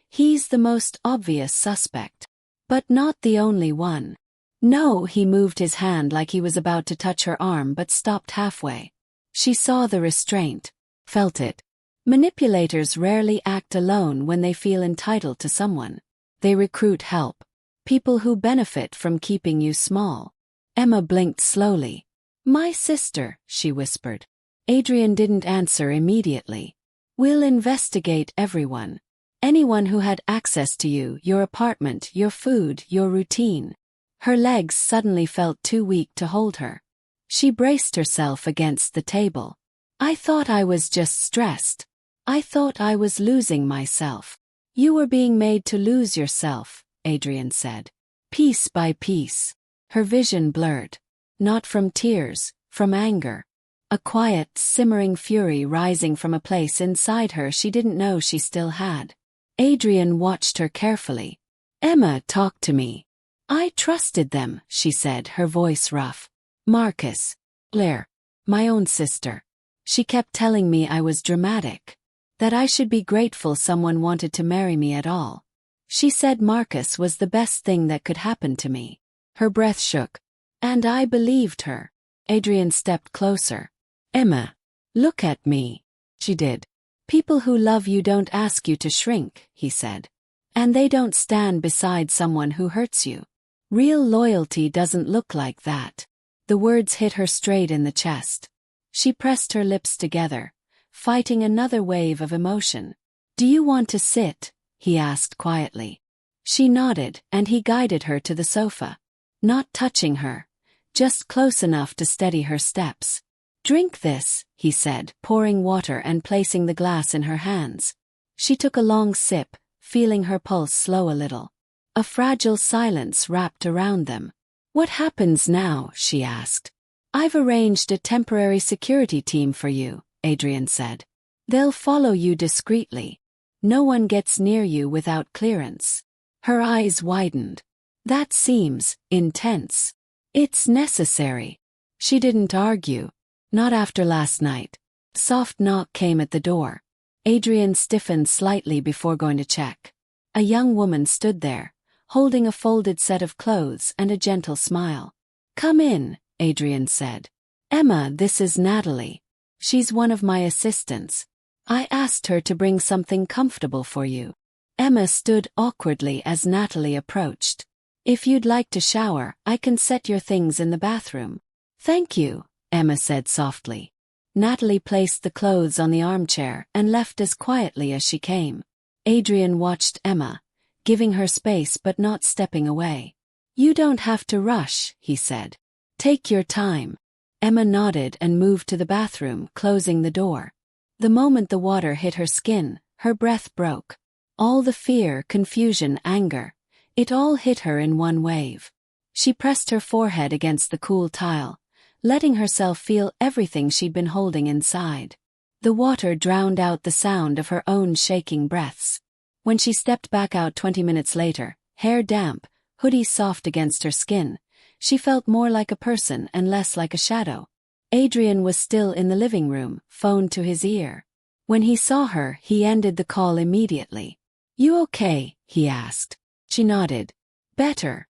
"He's the most obvious suspect. But not the only one." "No," he moved his hand like he was about to touch her arm but stopped halfway. She saw the restraint. Felt it. Manipulators rarely act alone when they feel entitled to someone. They recruit help. People who benefit from keeping you small. Emma blinked slowly. "My sister," she whispered. Adrian didn't answer immediately. "We'll investigate everyone. Anyone who had access to you, your apartment, your food, your routine." Her legs suddenly felt too weak to hold her. She braced herself against the table. "I thought I was just stressed. I thought I was losing myself." "You were being made to lose yourself," Adrian said. "Piece by piece." Her vision blurred. Not from tears, from anger. A quiet, simmering fury rising from a place inside her she didn't know she still had. Adrian watched her carefully. "Emma talked to me. I trusted them," she said, her voice rough. "Marcus. Claire. My own sister. She kept telling me I was dramatic. That I should be grateful someone wanted to marry me at all. She said Marcus was the best thing that could happen to me." Her breath shook. "And I believed her." Adrian stepped closer. Emma, look at me. She did. People who love you don't ask you to shrink, he said. And they don't stand beside someone who hurts you. Real loyalty doesn't look like that. The words hit her straight in the chest. She pressed her lips together, fighting another wave of emotion. Do you want to sit? He asked quietly. She nodded, and he guided her to the sofa. Not touching her, just close enough to steady her steps. Drink this, he said, pouring water and placing the glass in her hands. She took a long sip, feeling her pulse slow a little. A fragile silence wrapped around them. What happens now? She asked. I've arranged a temporary security team for you, Adrian said. They'll follow you discreetly. No one gets near you without clearance. Her eyes widened. That seems intense. It's necessary. She didn't argue. Not after last night. Soft knock came at the door. Adrian stiffened slightly before going to check. A young woman stood there, holding a folded set of clothes and a gentle smile. Come in, Adrian said. Emma, this is Natalie. She's one of my assistants. I asked her to bring something comfortable for you. Emma stood awkwardly as Natalie approached. If you'd like to shower, I can set your things in the bathroom. Thank you, Emma said softly. Natalie placed the clothes on the armchair and left as quietly as she came. Adrian watched Emma, giving her space but not stepping away. You don't have to rush, he said. Take your time. Emma nodded and moved to the bathroom, closing the door. The moment the water hit her skin, her breath broke. All the fear, confusion, anger, it all hit her in one wave. She pressed her forehead against the cool tile, letting herself feel everything she'd been holding inside. The water drowned out the sound of her own shaking breaths. When she stepped back out 20 minutes later, hair damp, hoodie soft against her skin, she felt more like a person and less like a shadow. Adrian was still in the living room, phone to his ear. When he saw her, he ended the call immediately. You okay? He asked. She nodded. Better.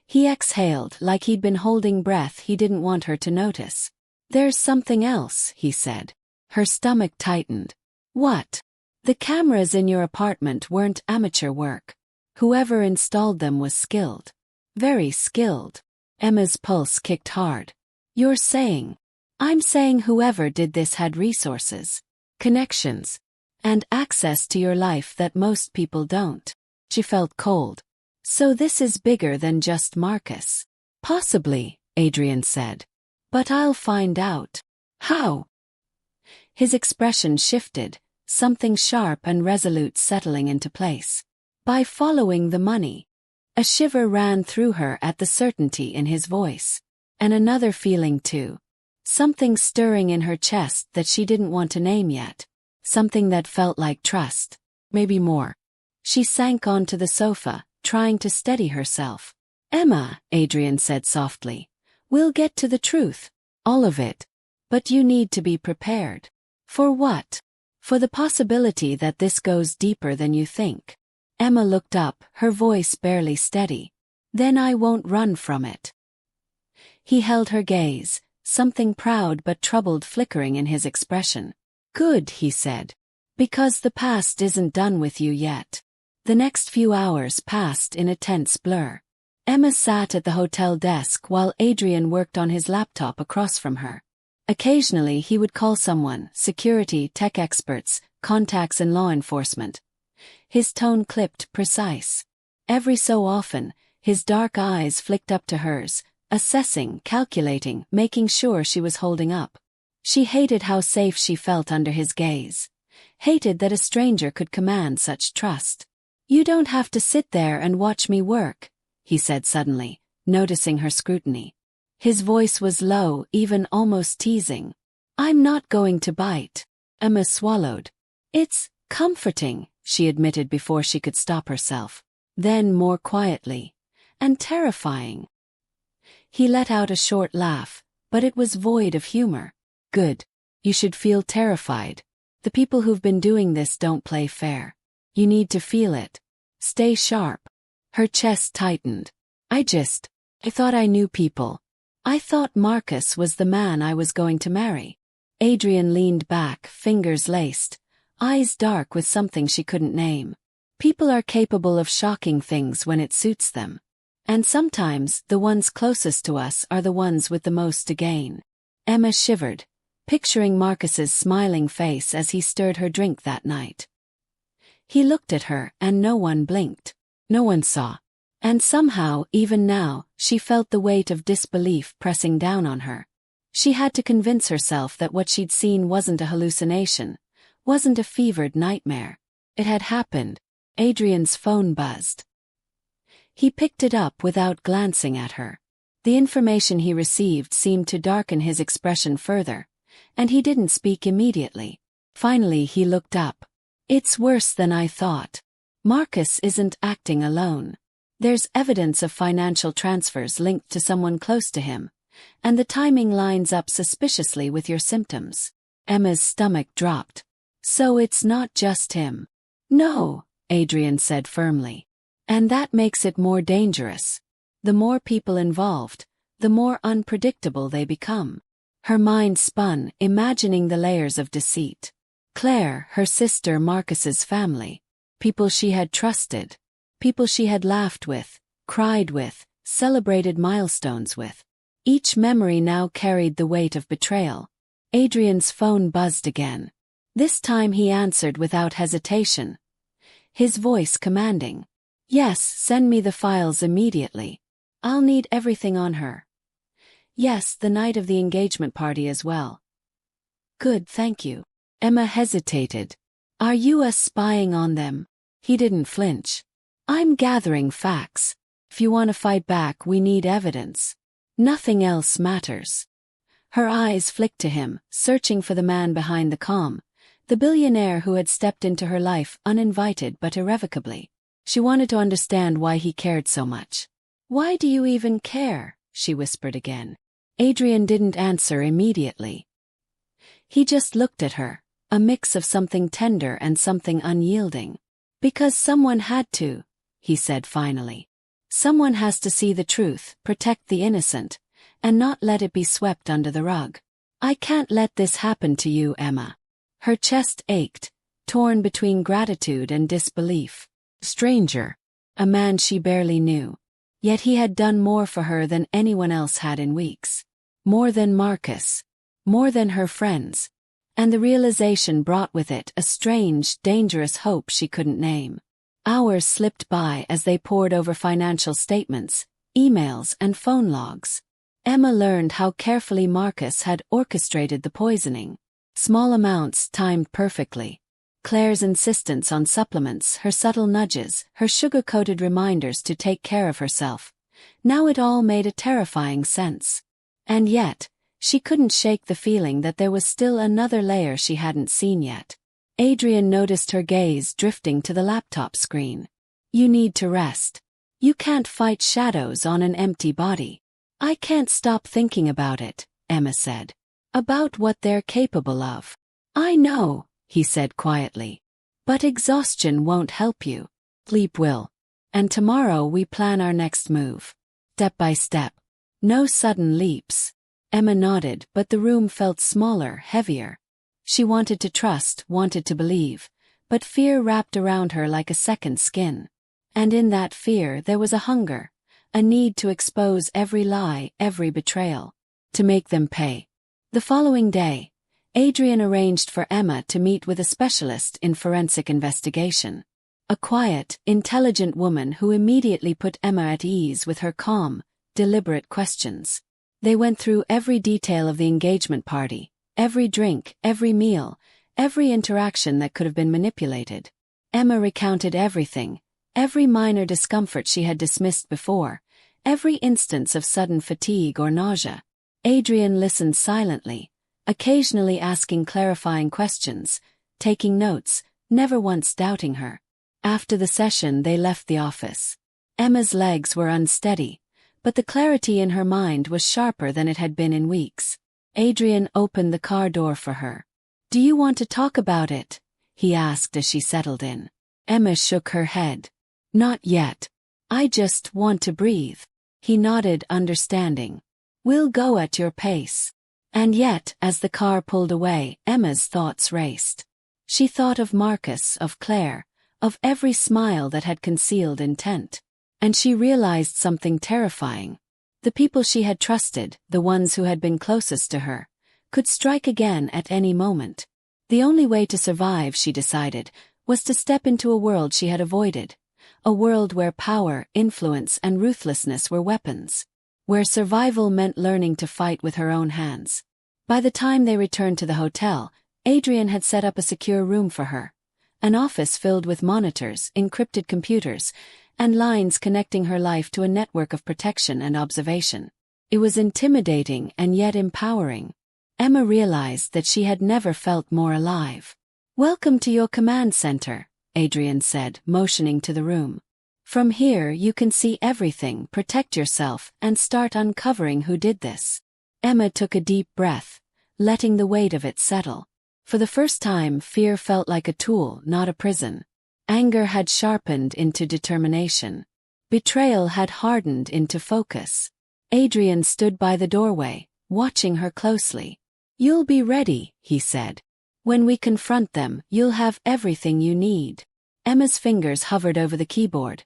He exhaled like he'd been holding breath he didn't want her to notice. There's something else, he said. Her stomach tightened. What? The cameras in your apartment weren't amateur work. Whoever installed them was skilled. Very skilled. Emma's pulse kicked hard. You're saying? I'm saying whoever did this had resources, connections, and access to your life that most people don't. She felt cold. So this is bigger than just Marcus. Possibly, Adrian said. But I'll find out. How? His expression shifted, something sharp and resolute settling into place. By following the money. A shiver ran through her at the certainty in his voice. And another feeling too. Something stirring in her chest that she didn't want to name yet. Something that felt like trust. Maybe more. She sank onto the sofa, trying to steady herself. Emma, Adrian said softly. We'll get to the truth. All of it. But you need to be prepared. For what? For the possibility that this goes deeper than you think. Emma looked up, her voice barely steady. Then I won't run from it. He held her gaze, something proud but troubled flickering in his expression. Good, he said. Because the past isn't done with you yet. The next few hours passed in a tense blur. Emma sat at the hotel desk while Adrian worked on his laptop across from her. Occasionally he would call someone, security, tech experts, contacts in law enforcement. His tone clipped, precise. Every so often, his dark eyes flicked up to hers, assessing, calculating, making sure she was holding up. She hated how safe she felt under his gaze. Hated that a stranger could command such trust. You don't have to sit there and watch me work, he said suddenly, noticing her scrutiny. His voice was low, even almost teasing. I'm not going to bite. Emma swallowed. It's comforting, she admitted before she could stop herself. Then more quietly. And terrifying. He let out a short laugh, but it was void of humor. Good. You should feel terrified. The people who've been doing this don't play fair. You need to feel it. Stay sharp. Her chest tightened. I thought I knew people. I thought Marcus was the man I was going to marry. Adrian leaned back, fingers laced, eyes dark with something she couldn't name. People are capable of shocking things when it suits them. And sometimes, the ones closest to us are the ones with the most to gain. Emma shivered, picturing Marcus's smiling face as he stirred her drink that night. He looked at her, and no one blinked. No one saw. And somehow, even now, she felt the weight of disbelief pressing down on her. She had to convince herself that what she'd seen wasn't a hallucination, wasn't a fevered nightmare. It had happened. Adrian's phone buzzed. He picked it up without glancing at her. The information he received seemed to darken his expression further, and he didn't speak immediately. Finally he looked up. It's worse than I thought. Marcus isn't acting alone. There's evidence of financial transfers linked to someone close to him, and the timing lines up suspiciously with your symptoms. Emma's stomach dropped. So it's not just him. No, Adrian said firmly. And that makes it more dangerous. The more people involved, the more unpredictable they become. Her mind spun, imagining the layers of deceit. Claire, her sister, Marcus's family. People she had trusted. People she had laughed with, cried with, celebrated milestones with. Each memory now carried the weight of betrayal. Adrian's phone buzzed again. This time he answered without hesitation. His voice commanding. Yes, send me the files immediately. I'll need everything on her. Yes, the night of the engagement party as well. Good, thank you. Emma hesitated. Are you spying on them? He didn't flinch. I'm gathering facts. If you want to fight back, we need evidence. Nothing else matters. Her eyes flicked to him, searching for the man behind the calm, the billionaire who had stepped into her life uninvited but irrevocably. She wanted to understand why he cared so much. Why do you even care? She whispered again. Adrian didn't answer immediately. He just looked at her, a mix of something tender and something unyielding. Because someone had to, he said finally. Someone has to see the truth, protect the innocent, and not let it be swept under the rug. I can't let this happen to you, Emma. Her chest ached, torn between gratitude and disbelief. Stranger. A man she barely knew. Yet he had done more for her than anyone else had in weeks. More than Marcus. More than her friends. And the realization brought with it a strange, dangerous hope she couldn't name. Hours slipped by as they pored over financial statements, emails, and phone logs. Emma learned how carefully Marcus had orchestrated the poisoning. Small amounts timed perfectly. Claire's insistence on supplements, her subtle nudges, her sugar-coated reminders to take care of herself. Now it all made a terrifying sense. And yet, she couldn't shake the feeling that there was still another layer she hadn't seen yet. Adrian noticed her gaze drifting to the laptop screen. You need to rest. You can't fight shadows on an empty body. I can't stop thinking about it, Emma said. About what they're capable of. I know, he said quietly. But exhaustion won't help you. Sleep will. And tomorrow we plan our next move. Step by step. No sudden leaps. Emma nodded, but the room felt smaller, heavier. She wanted to trust, wanted to believe, but fear wrapped around her like a second skin. And in that fear there was a hunger, a need to expose every lie, every betrayal. To make them pay. The following day, Adrian arranged for Emma to meet with a specialist in forensic investigation. A quiet, intelligent woman who immediately put Emma at ease with her calm, deliberate questions. They went through every detail of the engagement party, every drink, every meal, every interaction that could have been manipulated. Emma recounted everything, every minor discomfort she had dismissed before, every instance of sudden fatigue or nausea. Adrian listened silently, occasionally asking clarifying questions, taking notes, never once doubting her. After the session they left the office. Emma's legs were unsteady, but the clarity in her mind was sharper than it had been in weeks. Adrian opened the car door for her. Do you want to talk about it? He asked as she settled in. Emma shook her head. Not yet. I just want to breathe. He nodded, understanding. We'll go at your pace. And yet, as the car pulled away, Emma's thoughts raced. She thought of Marcus, of Claire, of every smile that had concealed intent. And she realized something terrifying. The people she had trusted, the ones who had been closest to her, could strike again at any moment. The only way to survive, she decided, was to step into a world she had avoided. A world where power, influence, and ruthlessness were weapons. Where survival meant learning to fight with her own hands. By the time they returned to the hotel, Adrian had set up a secure room for her. An office filled with monitors, encrypted computers, and lines connecting her life to a network of protection and observation. It was intimidating and yet empowering. Emma realized that she had never felt more alive. "Welcome to your command center," Adrian said, motioning to the room. "From here you can see everything, protect yourself, and start uncovering who did this." Emma took a deep breath, letting the weight of it settle. For the first time, fear felt like a tool, not a prison. Anger had sharpened into determination. Betrayal had hardened into focus. Adrian stood by the doorway, watching her closely. "You'll be ready," he said. "When we confront them, you'll have everything you need." Emma's fingers hovered over the keyboard,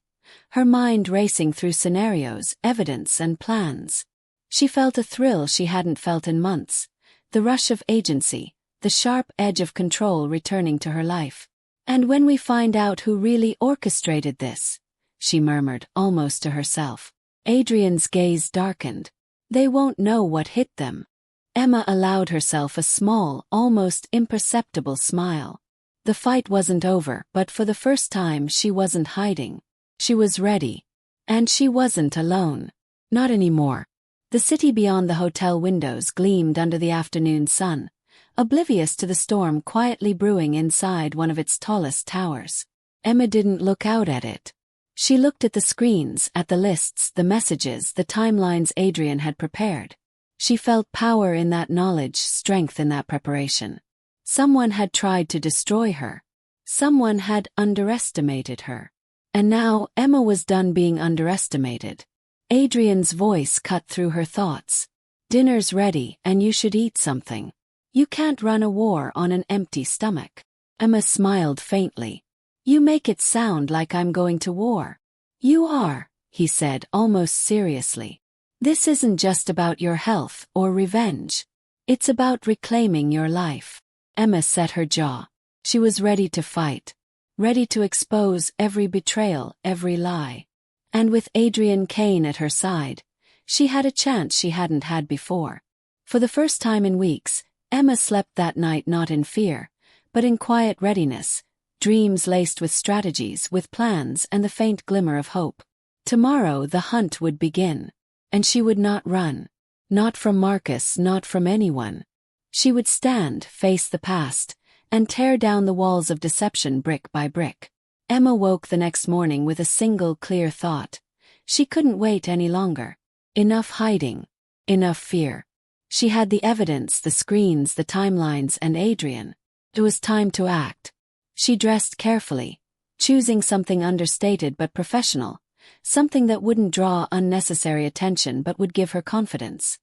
her mind racing through scenarios, evidence, and plans. She felt a thrill she hadn't felt in months, the rush of agency, the sharp edge of control returning to her life. "And when we find out who really orchestrated this," she murmured, almost to herself. Adrian's gaze darkened. "They won't know what hit them." Emma allowed herself a small, almost imperceptible smile. The fight wasn't over, but for the first time she wasn't hiding. She was ready. And she wasn't alone. Not anymore. The city beyond the hotel windows gleamed under the afternoon sun, oblivious to the storm quietly brewing inside one of its tallest towers. Emma didn't look out at it. She looked at the screens, at the lists, the messages, the timelines Adrian had prepared. She felt power in that knowledge, strength in that preparation. Someone had tried to destroy her. Someone had underestimated her. And now Emma was done being underestimated. Adrian's voice cut through her thoughts. "Dinner's ready, and you should eat something. You can't run a war on an empty stomach." Emma smiled faintly. "You make it sound like I'm going to war." "You are," he said almost seriously. "This isn't just about your health or revenge. It's about reclaiming your life." Emma set her jaw. She was ready to fight. Ready to expose every betrayal, every lie. And with Adrian Kane at her side, she had a chance she hadn't had before. For the first time in weeks, Emma slept that night not in fear, but in quiet readiness, dreams laced with strategies, with plans, and the faint glimmer of hope. Tomorrow the hunt would begin. And she would not run. Not from Marcus, not from anyone. She would stand, face the past, and tear down the walls of deception brick by brick. Emma woke the next morning with a single clear thought. She couldn't wait any longer. Enough hiding. Enough fear. She had the evidence, the screens, the timelines, and Adrian. It was time to act. She dressed carefully, choosing something understated but professional, something that wouldn't draw unnecessary attention but would give her confidence.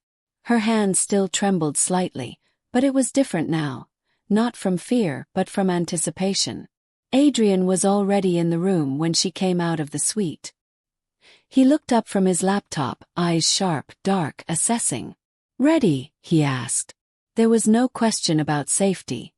Her hand still trembled slightly, but it was different now, not from fear but from anticipation. Adrian was already in the room when she came out of the suite. He looked up from his laptop, eyes sharp, dark, assessing. "Ready?" he asked. There was no question about safety.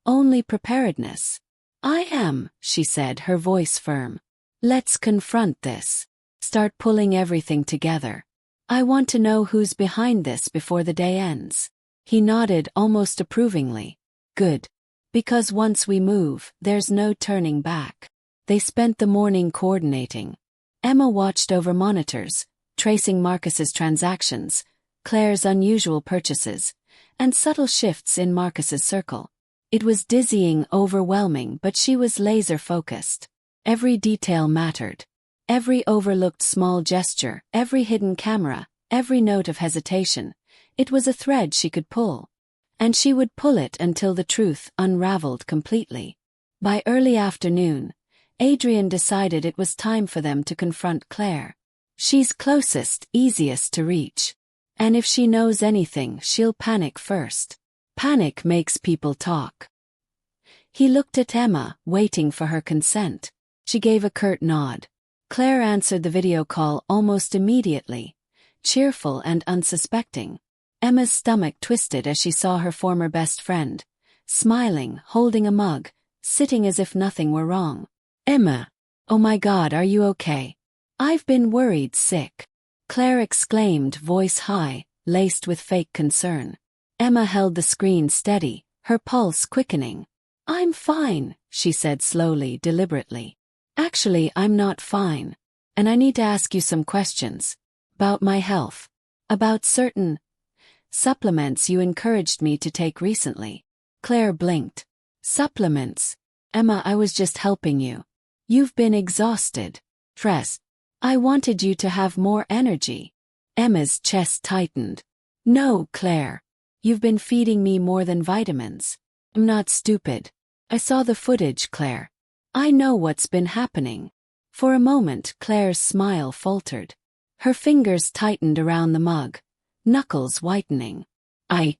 Only preparedness. "I am," she said, her voice firm. "Let's confront this. Start pulling everything together. I want to know who's behind this before the day ends." He nodded almost approvingly. "Good. Because once we move, there's no turning back." They spent the morning coordinating. Emma watched over monitors, tracing Marcus's transactions, Claire's unusual purchases, and subtle shifts in Marcus's circle. It was dizzying, overwhelming, but she was laser-focused. Every detail mattered. Every overlooked small gesture, every hidden camera, every note of hesitation. It was a thread she could pull. And she would pull it until the truth unraveled completely. By early afternoon, Adrian decided it was time for them to confront Claire. She's closest, easiest to reach. And if she knows anything, she'll panic first. Panic makes people talk. He looked at Emma, waiting for her consent. She gave a curt nod. Claire answered the video call almost immediately, cheerful and unsuspecting. Emma's stomach twisted as she saw her former best friend, smiling, holding a mug, sitting as if nothing were wrong. "Emma, oh my God, are you okay? I've been worried sick," Claire exclaimed, voice high, laced with fake concern. Emma held the screen steady, her pulse quickening. "I'm fine," she said slowly, deliberately. "Actually, I'm not fine. And I need to ask you some questions. About my health. About certain supplements you encouraged me to take recently." Claire blinked. "Supplements? Emma, I was just helping you. You've been exhausted. Stress. I wanted you to have more energy." Emma's chest tightened. "No, Claire. You've been feeding me more than vitamins. I'm not stupid. I saw the footage, Claire. I know what's been happening." For a moment, Claire's smile faltered. Her fingers tightened around the mug, knuckles whitening. I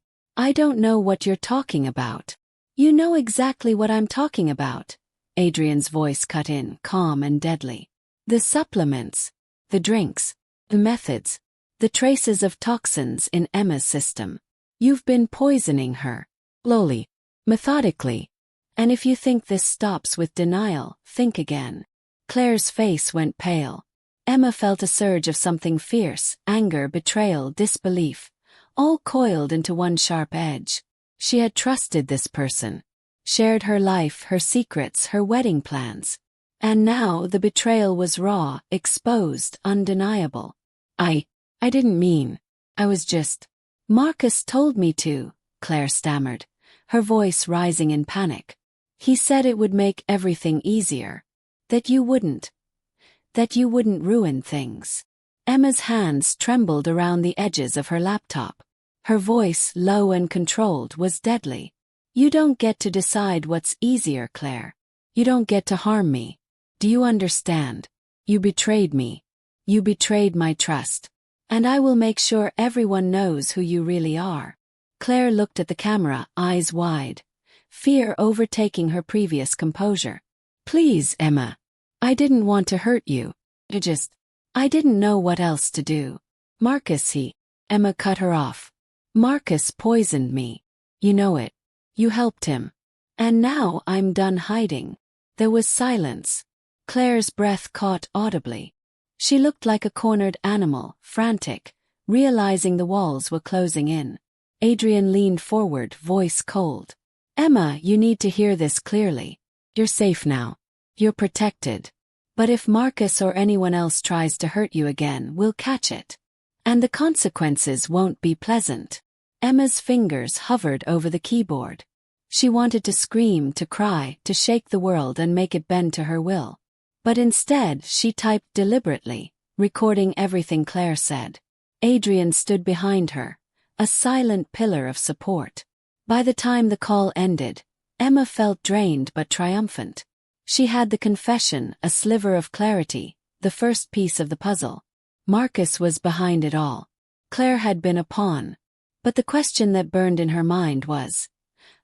don't know what you're talking about." "You know exactly what I'm talking about," Adrian's voice cut in, calm and deadly. "The supplements, the drinks, the methods, the traces of toxins in Emma's system. You've been poisoning her. Slowly, methodically. And if you think this stops with denial, think again." Claire's face went pale. Emma felt a surge of something fierce, anger, betrayal, disbelief, all coiled into one sharp edge. She had trusted this person, shared her life, her secrets, her wedding plans. And now the betrayal was raw, exposed, undeniable. I didn't mean. I was just. Marcus told me to," Claire stammered, her voice rising in panic. "He said it would make everything easier. That you wouldn't ruin things." Emma's hands trembled around the edges of her laptop. Her voice, low and controlled, was deadly. "You don't get to decide what's easier, Claire. You don't get to harm me. Do you understand? You betrayed me. You betrayed my trust. And I will make sure everyone knows who you really are." Claire looked at the camera, eyes wide, fear overtaking her previous composure. "Please, Emma. I didn't want to hurt you. I didn't know what else to do. Marcus, Emma cut her off. "Marcus poisoned me. You know it. You helped him. And now I'm done hiding." There was silence. Claire's breath caught audibly. She looked like a cornered animal, frantic, realizing the walls were closing in. Adrian leaned forward, voice cold. "Emma, you need to hear this clearly. You're safe now. You're protected. But if Marcus or anyone else tries to hurt you again, we'll catch it. And the consequences won't be pleasant." Emma's fingers hovered over the keyboard. She wanted to scream, to cry, to shake the world and make it bend to her will. But instead, she typed deliberately, recording everything Claire said. Adrian stood behind her, a silent pillar of support. By the time the call ended, Emma felt drained but triumphant. She had the confession, a sliver of clarity, the first piece of the puzzle. Marcus was behind it all. Claire had been a pawn. But the question that burned in her mind was,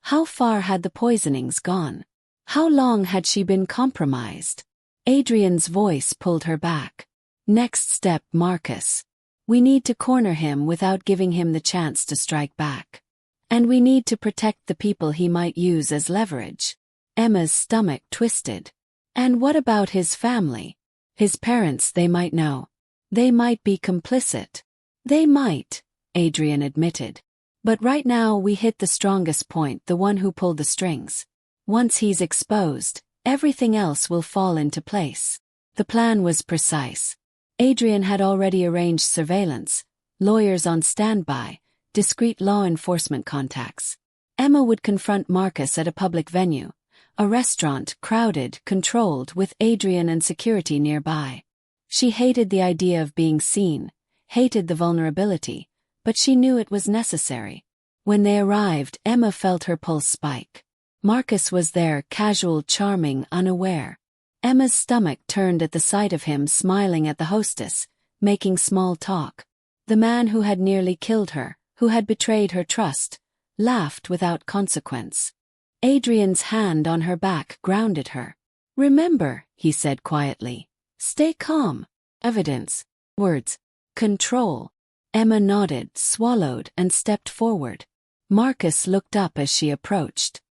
how far had the poisonings gone? How long had she been compromised? Adrian's voice pulled her back. "Next step, Marcus. We need to corner him without giving him the chance to strike back. And we need to protect the people he might use as leverage." Emma's stomach twisted. "And what about his family? His parents, they might know. They might be complicit." "They might," Adrian admitted. "But right now we hit the strongest point, the one who pulled the strings. Once he's exposed, everything else will fall into place." The plan was precise. Adrian had already arranged surveillance, lawyers on standby, discreet law enforcement contacts. Emma would confront Marcus at a public venue, a restaurant, crowded, controlled, with Adrian and security nearby. She hated the idea of being seen, hated the vulnerability, but she knew it was necessary. When they arrived, Emma felt her pulse spike. Marcus was there, casual, charming, unaware. Emma's stomach turned at the sight of him, smiling at the hostess, making small talk. The man who had nearly killed her, who had betrayed her trust, laughed without consequence. Adrian's hand on her back grounded her. "Remember," he said quietly. "Stay calm. Evidence. Words. Control." Emma nodded, swallowed, and stepped forward. Marcus looked up as she approached.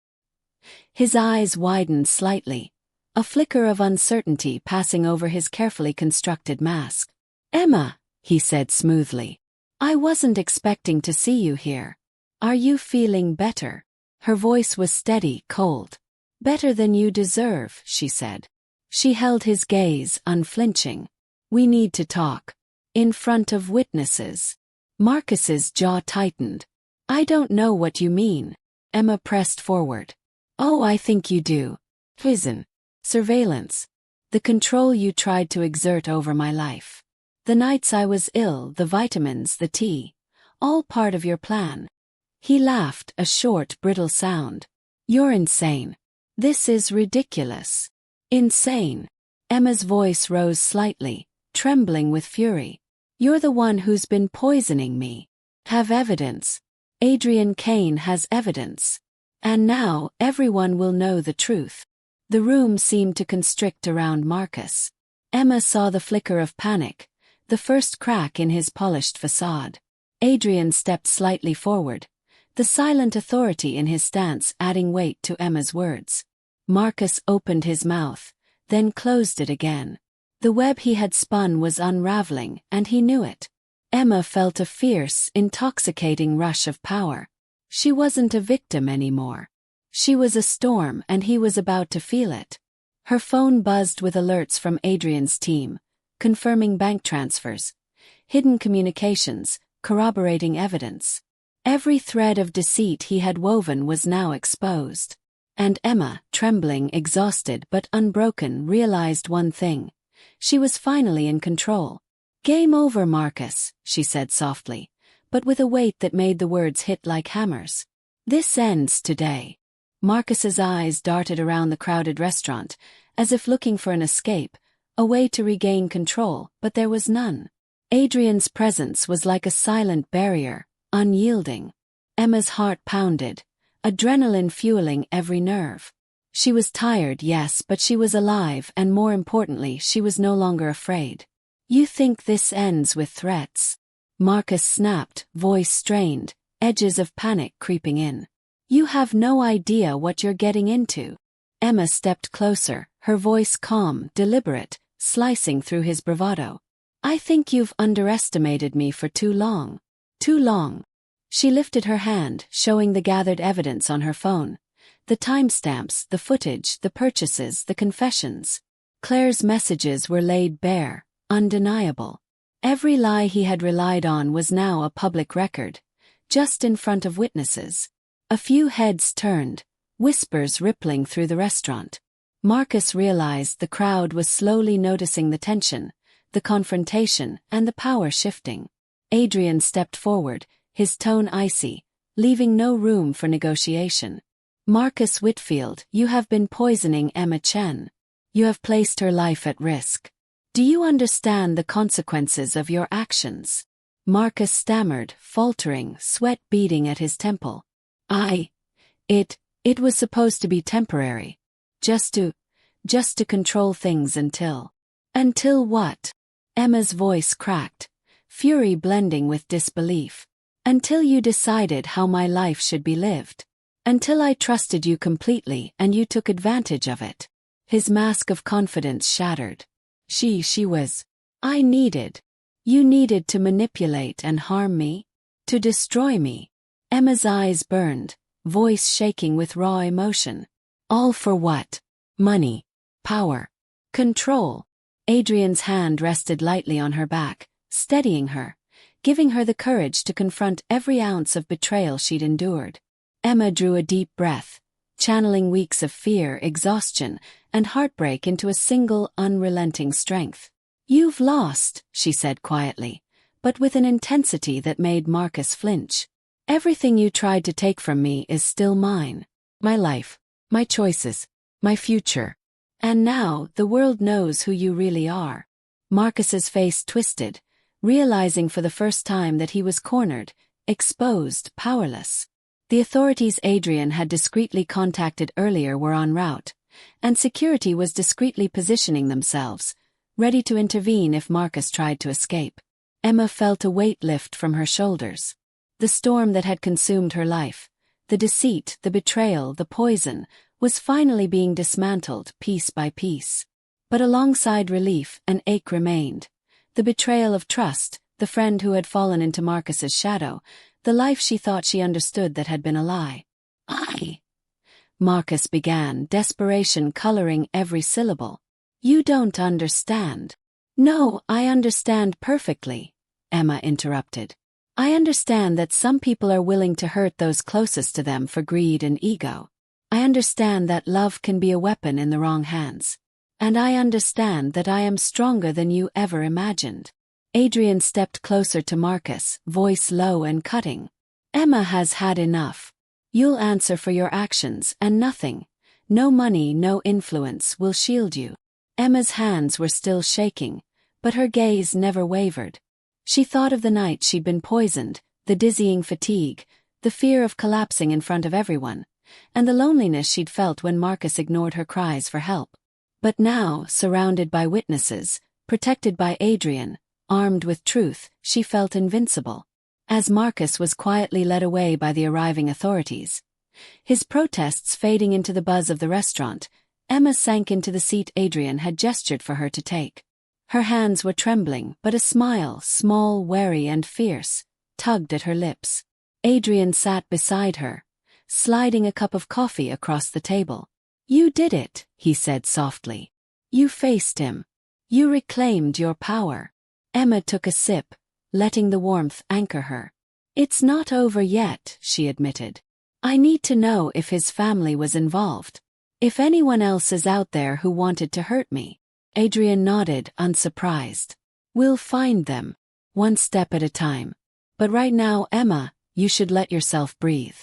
His eyes widened slightly, a flicker of uncertainty passing over his carefully constructed mask. "Emma," he said smoothly, "I wasn't expecting to see you here. Are you feeling better?" Her voice was steady, cold. "Better than you deserve," she said. She held his gaze, unflinching. "We need to talk. In front of witnesses." Marcus's jaw tightened. "I don't know what you mean." Emma pressed forward. "Oh, I think you do. Prison. Surveillance. The control you tried to exert over my life. The nights I was ill, the vitamins, the tea. All part of your plan." He laughed, a short, brittle sound. "You're insane. This is ridiculous." "Insane." Emma's voice rose slightly, trembling with fury. "You're the one who's been poisoning me. Have evidence. Adrian Kane has evidence. And now, everyone will know the truth." The room seemed to constrict around Marcus. Emma saw the flicker of panic, the first crack in his polished facade. Adrian stepped slightly forward, the silent authority in his stance adding weight to Emma's words. Marcus opened his mouth, then closed it again. The web he had spun was unraveling, and he knew it. Emma felt a fierce, intoxicating rush of power. She wasn't a victim anymore. She was a storm, and he was about to feel it. Her phone buzzed with alerts from Adrian's team, confirming bank transfers, hidden communications, corroborating evidence. Every thread of deceit he had woven was now exposed. And Emma, trembling, exhausted but unbroken, realized one thing. She was finally in control. "Game over, Marcus," she said softly, but with a weight that made the words hit like hammers. "This ends today." Marcus's eyes darted around the crowded restaurant, as if looking for an escape, a way to regain control, but there was none. Adrian's presence was like a silent barrier, unyielding. Emma's heart pounded, adrenaline fueling every nerve. She was tired, yes, but she was alive, and more importantly, she was no longer afraid. "You think this ends with threats?" Marcus snapped, voice strained, edges of panic creeping in. "You have no idea what you're getting into." Emma stepped closer, her voice calm, deliberate, slicing through his bravado. "I think you've underestimated me for too long. Too long." She lifted her hand, showing the gathered evidence on her phone. The timestamps, the footage, the purchases, the confessions. Claire's messages were laid bare, undeniable. Every lie he had relied on was now a public record, just in front of witnesses. A few heads turned, whispers rippling through the restaurant. Marcus realized the crowd was slowly noticing the tension, the confrontation, and the power shifting. Adrian stepped forward, his tone icy, leaving no room for negotiation. "Marcus Whitfield, you have been poisoning Emma Chen. You have placed her life at risk. Do you understand the consequences of your actions?" Marcus stammered, faltering, sweat beading at his temple. It was supposed to be temporary. Just to control things until." "Until what?" Emma's voice cracked, fury blending with disbelief. "Until you decided how my life should be lived. Until I trusted you completely and you took advantage of it." His mask of confidence shattered. She was. You needed to manipulate and harm me? To destroy me?" Emma's eyes burned, voice shaking with raw emotion. "All for what? Money, power, control." Adrian's hand rested lightly on her back, steadying her, giving her the courage to confront every ounce of betrayal she'd endured. Emma drew a deep breath, channeling weeks of fear, exhaustion, and heartbreak into a single, unrelenting strength. "You've lost," she said quietly, but with an intensity that made Marcus flinch. "Everything you tried to take from me is still mine. My life, my choices, my future. And now, the world knows who you really are." Marcus's face twisted, realizing for the first time that he was cornered, exposed, powerless. The authorities Adrian had discreetly contacted earlier were en route, and security was discreetly positioning themselves, ready to intervene if Marcus tried to escape. Emma felt a weight lift from her shoulders. The storm that had consumed her life, the deceit, the betrayal, the poison, was finally being dismantled piece by piece. But alongside relief, an ache remained. The betrayal of trust, the friend who had fallen into Marcus's shadow, the life she thought she understood that had been a lie. Marcus began, desperation coloring every syllable. You don't understand. No, I understand perfectly, Emma interrupted. I understand that some people are willing to hurt those closest to them for greed and ego. I understand that love can be a weapon in the wrong hands. And I understand that I am stronger than you ever imagined. Adrian stepped closer to Marcus, voice low and cutting. Emma has had enough. You'll answer for your actions, and nothing, no money, no influence, will shield you. Emma's hands were still shaking, but her gaze never wavered. She thought of the night she'd been poisoned, the dizzying fatigue, the fear of collapsing in front of everyone, and the loneliness she'd felt when Marcus ignored her cries for help. But now, surrounded by witnesses, protected by Adrian, armed with truth, she felt invincible. As Marcus was quietly led away by the arriving authorities, his protests fading into the buzz of the restaurant, Emma sank into the seat Adrian had gestured for her to take. Her hands were trembling, but a smile, small, wary and fierce, tugged at her lips. Adrian sat beside her, sliding a cup of coffee across the table. You did it, he said softly. You faced him. You reclaimed your power. Emma took a sip, letting the warmth anchor her. It's not over yet, she admitted. I need to know if his family was involved. If anyone else is out there who wanted to hurt me. Adrian nodded, unsurprised. We'll find them, one step at a time. But right now, Emma, you should let yourself breathe.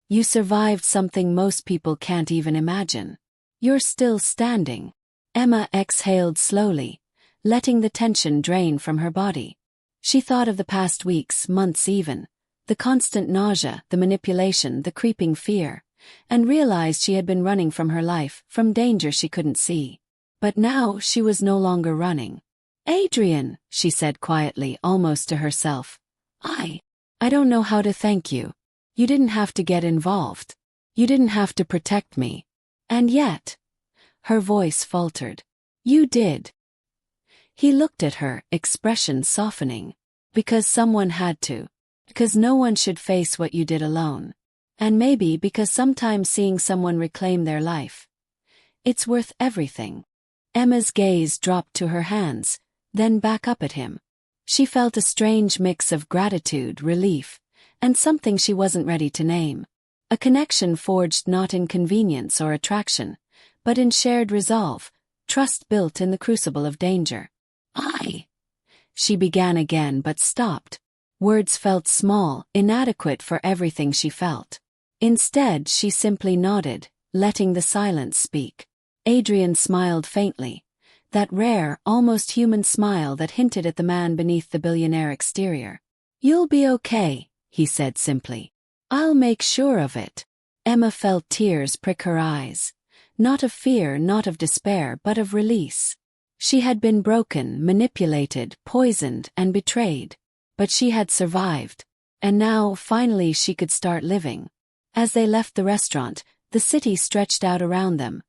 You survived something most people can't even imagine. You're still standing. Emma exhaled slowly, letting the tension drain from her body. She thought of the past weeks, months even, the constant nausea, the manipulation, the creeping fear, and realized she had been running from her life, from danger she couldn't see. But now she was no longer running. Adrian, she said quietly, almost to herself. I don't know how to thank you. You didn't have to get involved. You didn't have to protect me. And yet, her voice faltered. You did. He looked at her, expression softening. Because someone had to. Because no one should face what you did alone. And maybe because sometimes seeing someone reclaim their life, it's worth everything. Emma's gaze dropped to her hands, then back up at him. She felt a strange mix of gratitude, relief, and something she wasn't ready to name. A connection forged not in convenience or attraction, but in shared resolve, trust built in the crucible of danger. She began again but stopped. Words felt small, inadequate for everything she felt. Instead, she simply nodded, letting the silence speak. Adrian smiled faintly, that rare, almost human smile that hinted at the man beneath the billionaire exterior. You'll be okay, he said simply. I'll make sure of it. Emma felt tears prick her eyes. Not of fear, not of despair, but of release. She had been broken, manipulated, poisoned, and betrayed. But she had survived. And now, finally, she could start living. As they left the restaurant, the city stretched out around them.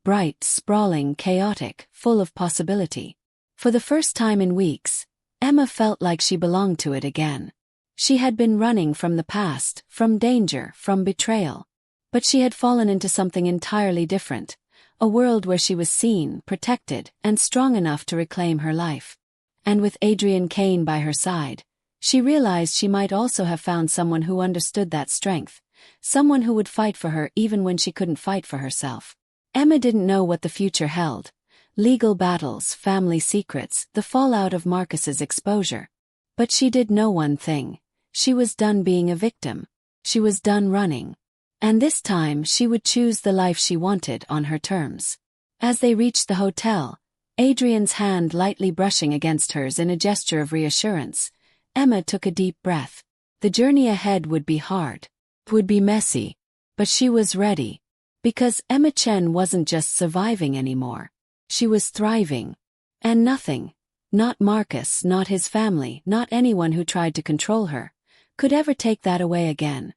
Bright, sprawling, chaotic, full of possibility. For the first time in weeks, Emma felt like she belonged to it again. She had been running from the past, from danger, from betrayal. But she had fallen into something entirely different, a world where she was seen, protected, and strong enough to reclaim her life. And with Adrian Kane by her side, she realized she might also have found someone who understood that strength, someone who would fight for her even when she couldn't fight for herself. Emma didn't know what the future held. Legal battles, family secrets, the fallout of Marcus's exposure. But she did know one thing. She was done being a victim. She was done running. And this time she would choose the life she wanted on her terms. As they reached the hotel, Adrian's hand lightly brushing against hers in a gesture of reassurance, Emma took a deep breath. The journey ahead would be hard. Would be messy. But she was ready. Because Emma Chen wasn't just surviving anymore. She was thriving. And nothing, not Marcus, not his family, not anyone who tried to control her, could ever take that away again.